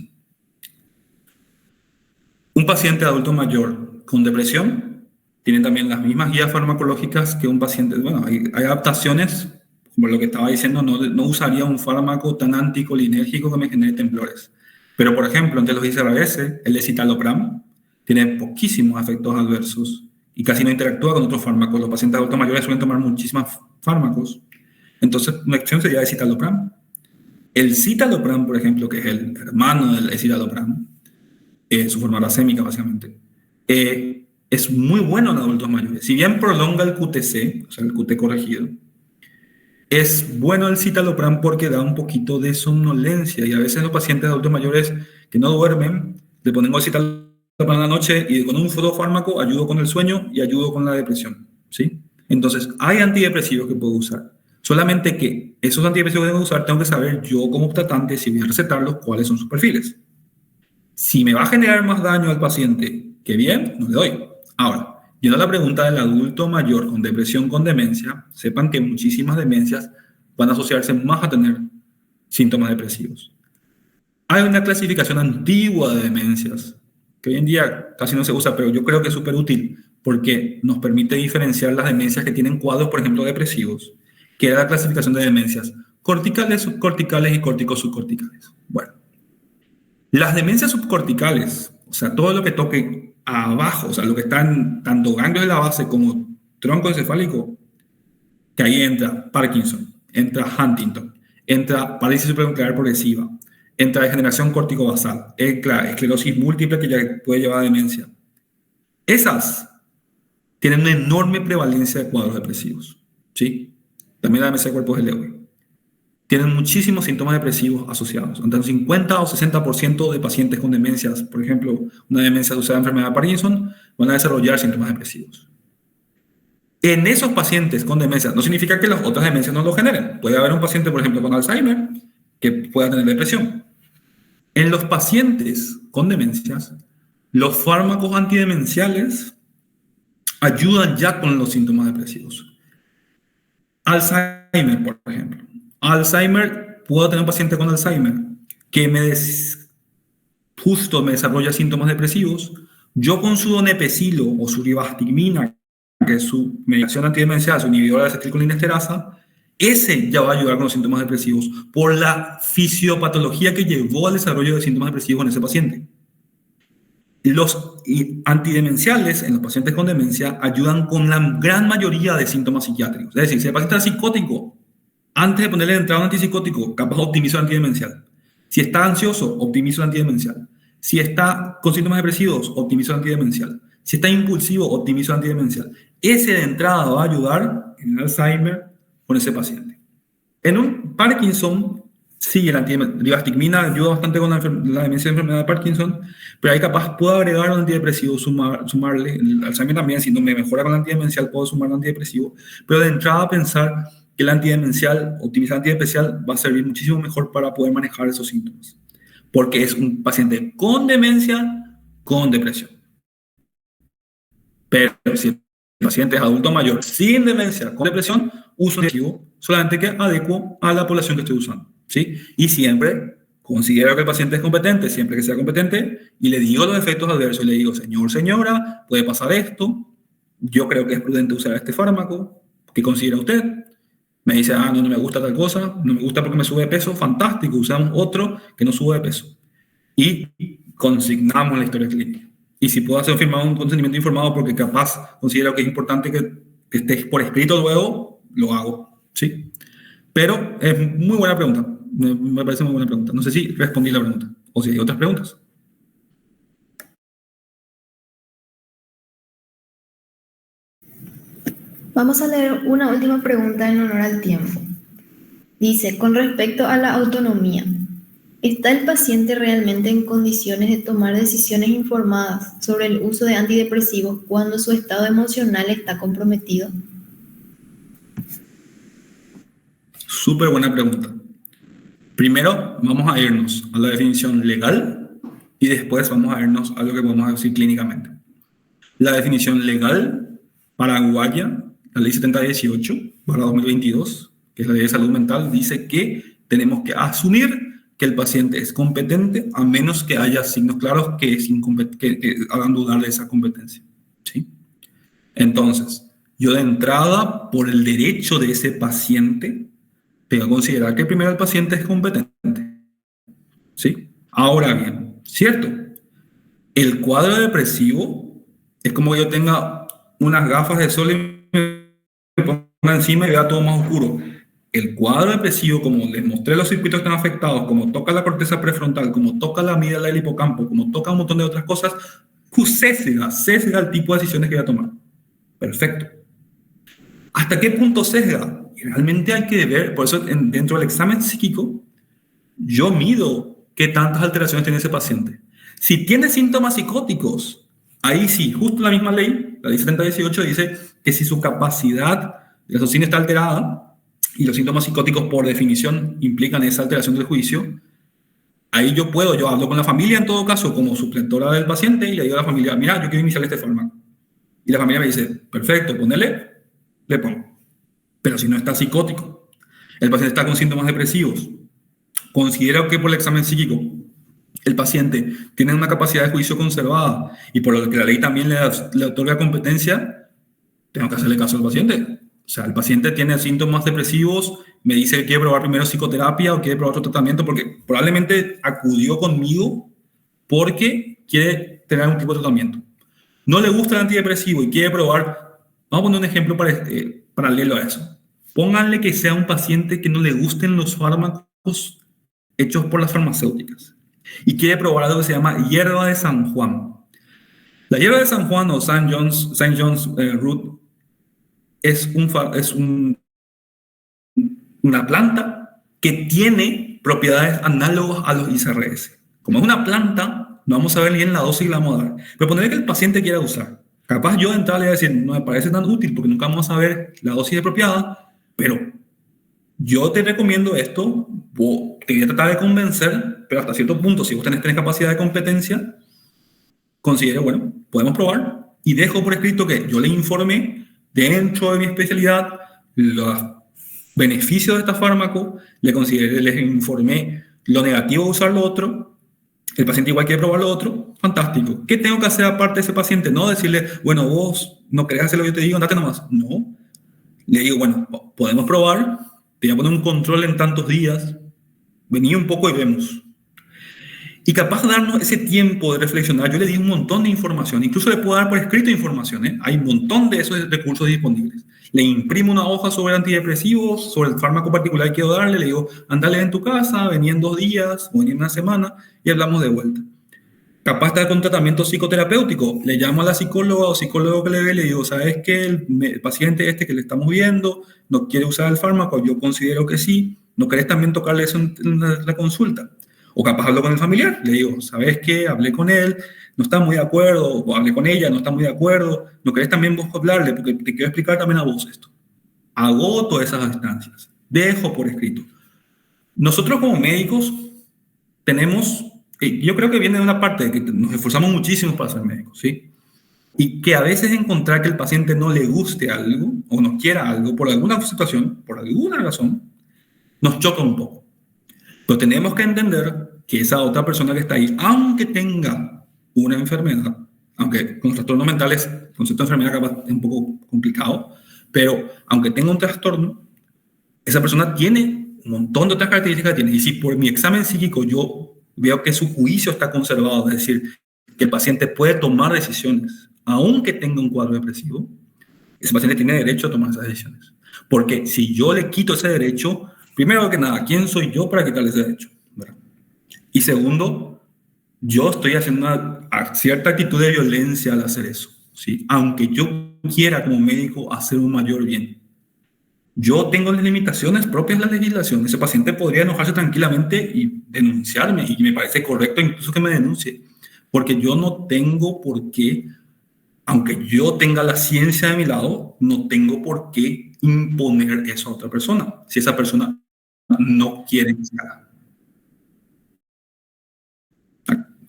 Un paciente adulto mayor con depresión tienen también las mismas guías farmacológicas que un paciente. Bueno, hay adaptaciones, como lo que estaba diciendo, no usaría un fármaco tan anticolinérgico que me genere temblores. Pero, por ejemplo, entre los ICRS, el escitalopram tiene poquísimos efectos adversos y casi no interactúa con otros fármacos. Los pacientes adultos mayores suelen tomar muchísimos fármacos. Entonces, una opción sería el escitalopram. El citalopram, por ejemplo, que es el hermano del escitalopram, su forma racémica, básicamente, es muy bueno en adultos mayores. Si bien prolonga el QTC, o sea, el QT corregido, es bueno el citalopram porque da un poquito de somnolencia y a veces los pacientes adultos mayores que no duermen le ponen el citalopram en la noche y con un solo fármaco ayudo con el sueño y ayudo con la depresión, ¿sí? Entonces, hay antidepresivos que puedo usar. Solamente que esos antidepresivos que debo usar tengo que saber yo como tratante, si voy a recetarlos, cuáles son sus perfiles. Si me va a generar más daño al paciente que bien, no le doy. Ahora, yendo a la pregunta del adulto mayor con depresión con demencia, sepan que muchísimas demencias van a asociarse más a tener síntomas depresivos. Hay una clasificación antigua de demencias, que hoy en día casi no se usa, pero yo creo que es súper útil, porque nos permite diferenciar las demencias que tienen cuadros, por ejemplo, depresivos, que era la clasificación de demencias corticales, subcorticales y córtico-subcorticales. Bueno, las demencias subcorticales, o sea, todo lo que toque abajo, o sea, lo que están tanto ganglios de la base como tronco encefálico, que ahí entra Parkinson, entra Huntington, entra parálisis supranuclear progresiva, entra degeneración corticobasal, entra esclerosis múltiple que ya puede llevar a demencia. Esas tienen una enorme prevalencia de cuadros depresivos, ¿sí? También la demencia de cuerpos de Lewy. Tienen muchísimos síntomas depresivos asociados. Entre un 50 o 60% de pacientes con demencias, por ejemplo, una demencia asociada a enfermedad de Parkinson, van a desarrollar síntomas depresivos. En esos pacientes con demencias, no significa que las otras demencias no lo generen. Puede haber un paciente, por ejemplo, con Alzheimer, que pueda tener depresión. En los pacientes con demencias, los fármacos antidemenciales ayudan ya con los síntomas depresivos. Alzheimer, por ejemplo. Alzheimer, puedo tener un paciente con Alzheimer que justo me desarrolla síntomas depresivos. Yo con su donepezilo o su ribastigmina, que es su medicación antidemencial, su inhibidora de acetilcolinesterasa, ese ya va a ayudar con los síntomas depresivos por la fisiopatología que llevó al desarrollo de síntomas depresivos en ese paciente. Los antidemenciales en los pacientes con demencia ayudan con la gran mayoría de síntomas psiquiátricos. Es decir, si el paciente está psicótico, antes de ponerle de entrada un antipsicótico, capaz optimizo el antidemencial. Si está ansioso, optimizo el antidemencial. Si está con síntomas depresivos, optimizo el antidemencial. Si está impulsivo, optimizo el antidemencial. Ese de entrada va a ayudar en el Alzheimer con ese paciente. En un Parkinson, sí, la ribastigmina ayuda bastante con la demencia de enfermedad de Parkinson, pero ahí capaz puedo agregar un antidepresivo, sumarle. El Alzheimer también, si no me mejora con el antidemencial, puedo sumar un antidepresivo. Pero de entrada pensar que el antidemencial, optimizar el antidemencial, va a servir muchísimo mejor para poder manejar esos síntomas. Porque es un paciente con demencia, con depresión. Pero si el paciente es adulto mayor, sin demencia, con depresión, uso un antidepresivo, solamente que adecuo a la población que estoy usando, ¿sí? Y siempre considero que el paciente es competente, siempre que sea competente, y le digo los efectos adversos, y le digo, señor, señora, puede pasar esto, yo creo que es prudente usar este fármaco, ¿qué considera usted? Me dice, no me gusta tal cosa, no me gusta porque me sube de peso, fantástico, usamos otro que no sube de peso. Y consignamos la historia clínica. Y si puedo hacer firmar un consentimiento informado porque capaz considero que es importante que esté por escrito luego, lo hago, ¿sí? Pero es muy buena pregunta, me parece muy buena pregunta. No sé si respondí la pregunta o si hay otras preguntas. Vamos a leer una última pregunta en honor al tiempo. Dice, con respecto a la autonomía, ¿está el paciente realmente en condiciones de tomar decisiones informadas sobre el uso de antidepresivos cuando su estado emocional está comprometido? Súper buena pregunta. Primero vamos a irnos a la definición legal y después vamos a irnos a lo que podemos decir clínicamente. La definición legal paraguaya, la ley 7018/2022, que es la ley de salud mental, dice que tenemos que asumir que el paciente es competente a menos que haya signos claros que hagan dudar de esa competencia, ¿sí? Entonces, yo de entrada, por el derecho de ese paciente, tengo que considerar que primero el paciente es competente, ¿sí? Ahora bien, ¿cierto? El cuadro depresivo es como que yo tenga unas gafas de sol y me ponga encima y vea todo más oscuro. El cuadro depresivo, como les mostré los circuitos que están afectados, como toca la corteza prefrontal, como toca la amígdala del hipocampo, como toca un montón de otras cosas, sesga el tipo de decisiones que voy a tomar. Perfecto. ¿Hasta qué punto sesga? Y realmente hay que ver, por eso dentro del examen psíquico, yo mido qué tantas alteraciones tiene ese paciente. Si tiene síntomas psicóticos, ahí sí, justo la misma ley, la ley 7018, dice que si su capacidad de raciocinio está alterada, y los síntomas psicóticos por definición implican esa alteración del juicio, ahí yo hablo con la familia en todo caso, como supletora del paciente, y le digo a la familia, mira, yo quiero iniciar este fármaco. Y la familia me dice, perfecto, ponele, le pongo. Pero si no está psicótico, el paciente está con síntomas depresivos, considero que por el examen psíquico el paciente tiene una capacidad de juicio conservada y por lo que la ley también le otorga competencia, tengo que hacerle caso al paciente. O sea, el paciente tiene síntomas depresivos, me dice que quiere probar primero psicoterapia o quiere probar otro tratamiento porque probablemente acudió conmigo porque quiere tener un tipo de tratamiento. No le gusta el antidepresivo y quiere probar, vamos a poner un ejemplo paralelo a eso. Pónganle que sea un paciente que no le gusten los fármacos hechos por las farmacéuticas y quiere probar algo que se llama hierba de San Juan. La hierba de San Juan o St. John's root es una planta que tiene propiedades análogas a los ICRS. Como es una planta, no vamos a ver bien la dosis y la vamos a dar. Pero ponerle que el paciente quiera usar. Capaz yo de entrada le voy a decir, no me parece tan útil porque nunca vamos a ver la dosis apropiada, pero yo te recomiendo esto, te voy a tratar de convencer, pero hasta cierto punto, si vos tenés capacidad de competencia, considere, bueno, podemos probar y dejo por escrito que yo le informé dentro de mi especialidad los beneficios de este fármaco, les informé lo negativo de usar lo otro, el paciente igual quiere probar lo otro, fantástico. ¿Qué tengo que hacer aparte de ese paciente? No decirle, bueno, vos no querés hacer lo que yo te digo, andate nomás. No. Le digo, bueno, podemos probar, te voy a poner un control en tantos días, vení un poco y vemos. Y capaz de darnos ese tiempo de reflexionar, yo le di un montón de información, incluso le puedo dar por escrito información, ¿eh? Hay un montón de esos recursos disponibles. Le imprimo una hoja sobre antidepresivos, sobre el fármaco particular que quiero darle, le digo, andale en tu casa, vení en 2 días o vení en una semana y hablamos de vuelta. Capaz está con tratamiento psicoterapéutico, le llamo a la psicóloga o psicólogo que le ve y le digo, ¿sabes qué? El paciente que le estamos viendo no quiere usar el fármaco, yo considero que sí, ¿no querés también tocarle eso en la consulta? O capaz hablo con el familiar, le digo, ¿sabes qué? Hablé con él, no está muy de acuerdo, o hablé con ella, no está muy de acuerdo, ¿no querés también vos hablarle? Porque te quiero explicar también a vos esto. Agoto esas instancias, dejo por escrito. Nosotros como médicos tenemos, yo creo que viene de una parte de que nos esforzamos muchísimo para ser médicos, ¿sí? Y que a veces encontrar que el paciente no le guste algo o no quiera algo por alguna situación, por alguna razón, nos choca un poco. Pero tenemos que entender que esa otra persona que está ahí, aunque tenga una enfermedad, aunque con trastornos mentales, el concepto de enfermedad capaz es un poco complicado, pero aunque tenga un trastorno, esa persona tiene un montón de otras características que tiene. Y si por mi examen psíquico yo veo que su juicio está conservado, es decir, que el paciente puede tomar decisiones, aunque tenga un cuadro depresivo, ese paciente tiene derecho a tomar esas decisiones. Porque si yo le quito ese derecho, primero que nada, ¿quién soy yo para quitarle ese derecho? ¿Verdad? Y segundo, yo estoy haciendo una cierta actitud de violencia al hacer eso, ¿sí? Aunque yo quiera como médico hacer un mayor bien. Yo tengo las limitaciones propias de la legislación. Ese paciente podría enojarse tranquilamente y denunciarme, y me parece correcto incluso que me denuncie, porque yo no tengo por qué, aunque yo tenga la ciencia de mi lado, no tengo por qué imponer eso a otra persona, si esa persona no quiere que se haga.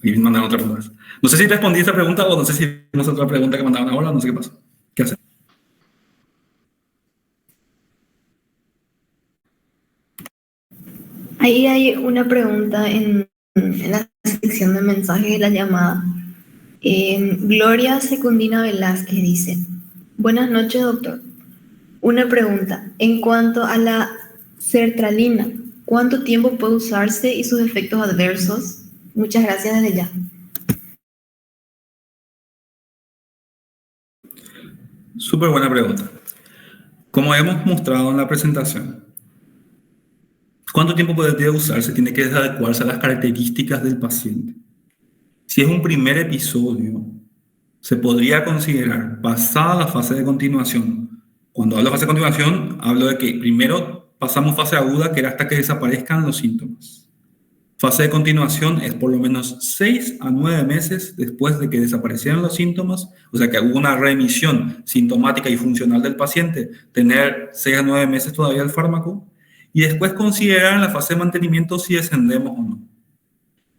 Y me mandaron otra pregunta. No sé si respondí esa pregunta o no sé si tenemos otra pregunta que mandaron ahora, no sé qué pasó. ¿Qué hacer? Ahí hay una pregunta en la sección de mensajes de la llamada. Gloria Secundina Velázquez dice, Buenas noches, doctor. Una pregunta. En cuanto a la sertralina, ¿cuánto tiempo puede usarse y sus efectos adversos? Muchas gracias desde ya. Súper buena pregunta. Como hemos mostrado en la presentación, ¿cuánto tiempo puede usarse? Tiene que adecuarse a las características del paciente. Si es un primer episodio, se podría considerar pasada la fase de continuación. Cuando hablo de fase de continuación, hablo de que primero pasamos fase aguda, que era hasta que desaparezcan los síntomas. Fase de continuación es por lo menos 6 a 9 meses después de que desaparecieron los síntomas, o sea que hubo una remisión sintomática y funcional del paciente, tener 6 a 9 meses todavía el fármaco, y después considerar en la fase de mantenimiento si descendemos o no.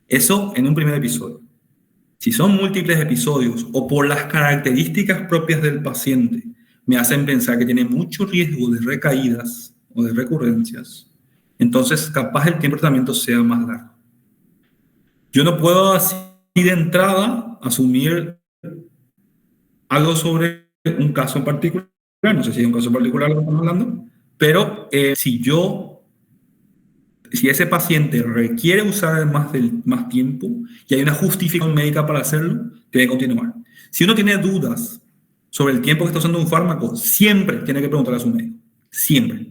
Eso en un primer episodio. Si son múltiples episodios o por las características propias del paciente me hacen pensar que tiene mucho riesgo de recaídas o de recurrencias, entonces capaz el tiempo de tratamiento sea más largo. Yo no puedo así de entrada asumir algo sobre un caso en particular, no sé si es un caso en particular lo que estamos hablando, pero si ese paciente requiere usar más tiempo y hay una justificación médica para hacerlo, tiene que continuar. Si uno tiene dudas sobre el tiempo que está usando un fármaco, siempre tiene que preguntar a su médico. Siempre.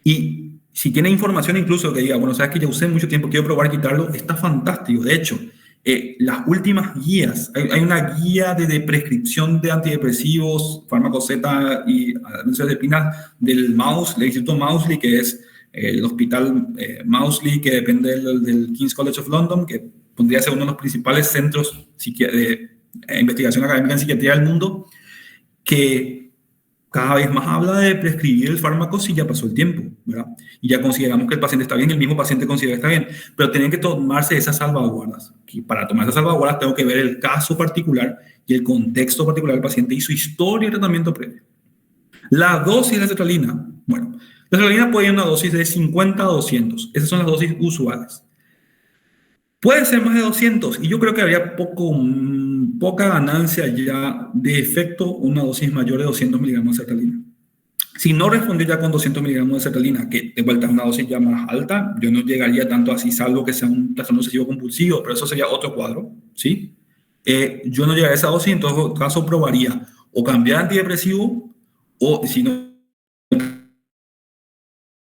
Y si tiene información incluso que diga, bueno, sabes que ya usé mucho tiempo, quiero probar quitarlo, está fantástico. De hecho, las últimas guías, hay una guía de prescripción de antidepresivos, fármacos Z y benzodiazepinas del Instituto Maudsley, que es el hospital Maudsley, que depende del King's College of London, que podría ser uno de los principales centros de investigación académica en psiquiatría del mundo, que cada vez más habla de prescribir el fármaco si ya pasó el tiempo, ¿verdad? Y ya consideramos que el paciente está bien, el mismo paciente considera que está bien, pero tienen que tomarse esas salvaguardas. Y para tomar esas salvaguardas tengo que ver el caso particular y el contexto particular del paciente y su historia de tratamiento previo. La dosis de sertralina, bueno, la sertralina puede ir a una dosis de 50 a 200. Esas son las dosis usuales. Puede ser más de 200 y yo creo que habría poca ganancia ya de efecto una dosis mayor de 200 miligramos de sertralina. Si no responde ya con 200 miligramos de sertralina, que de vuelta es una dosis ya más alta, yo no llegaría tanto así, salvo que sea un trastorno obsesivo compulsivo, pero eso sería otro cuadro, ¿sí? Yo no llegaría a esa dosis, en todo caso probaría o cambiar antidepresivo o si no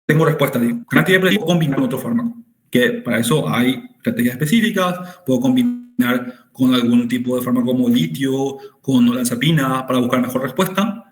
tengo respuesta, digo, antidepresivo o combinar con otro fármaco, que para eso hay estrategias específicas, puedo combinar con algún tipo de fármaco como litio, con olanzapina para buscar mejor respuesta,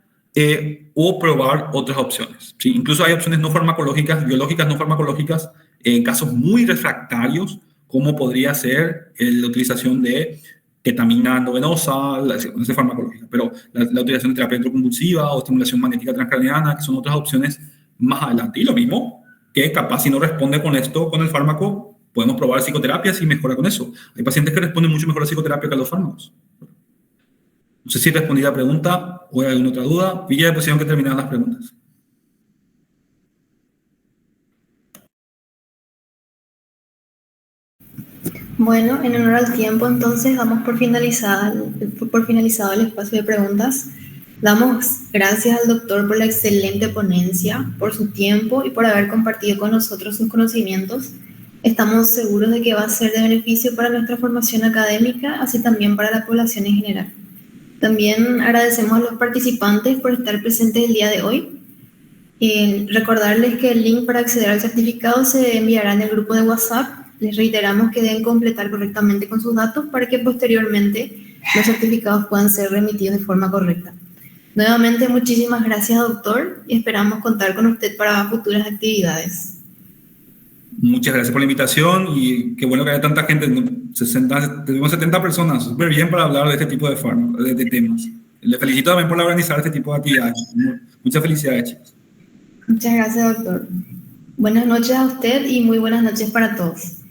o probar otras opciones, ¿sí? Incluso hay opciones no farmacológicas, biológicas no farmacológicas, en casos muy refractarios, como podría ser la utilización de ketamina endovenosa, no es farmacológica, pero la utilización de terapia electroconvulsiva o estimulación magnética transcraniana, que son otras opciones más adelante. Y lo mismo, que capaz si no responde con esto, con el fármaco, podemos probar psicoterapia si mejora con eso. Hay pacientes que responden mucho mejor a psicoterapia que a los fármacos. No sé si respondí la pregunta o hay alguna otra duda. Vi ya pusieron que terminaran las preguntas. Bueno, en honor al tiempo, entonces damos por finalizado el espacio de preguntas. Damos gracias al doctor por la excelente ponencia, por su tiempo y por haber compartido con nosotros sus conocimientos. Estamos seguros de que va a ser de beneficio para nuestra formación académica, así también para la población en general. También agradecemos a los participantes por estar presentes el día de hoy. Recordarles que el link para acceder al certificado se enviará en el grupo de WhatsApp. Les reiteramos que deben completar correctamente con sus datos para que posteriormente los certificados puedan ser remitidos de forma correcta. Nuevamente, muchísimas gracias, doctor, y esperamos contar con usted para futuras actividades. Muchas gracias por la invitación y qué bueno que haya tanta gente. Tuvimos 70 personas, súper bien para hablar de este tipo de temas. Le felicito también por organizar este tipo de actividades. Muchas felicidades, chicos. Muchas gracias, doctor. Buenas noches a usted y muy buenas noches para todos.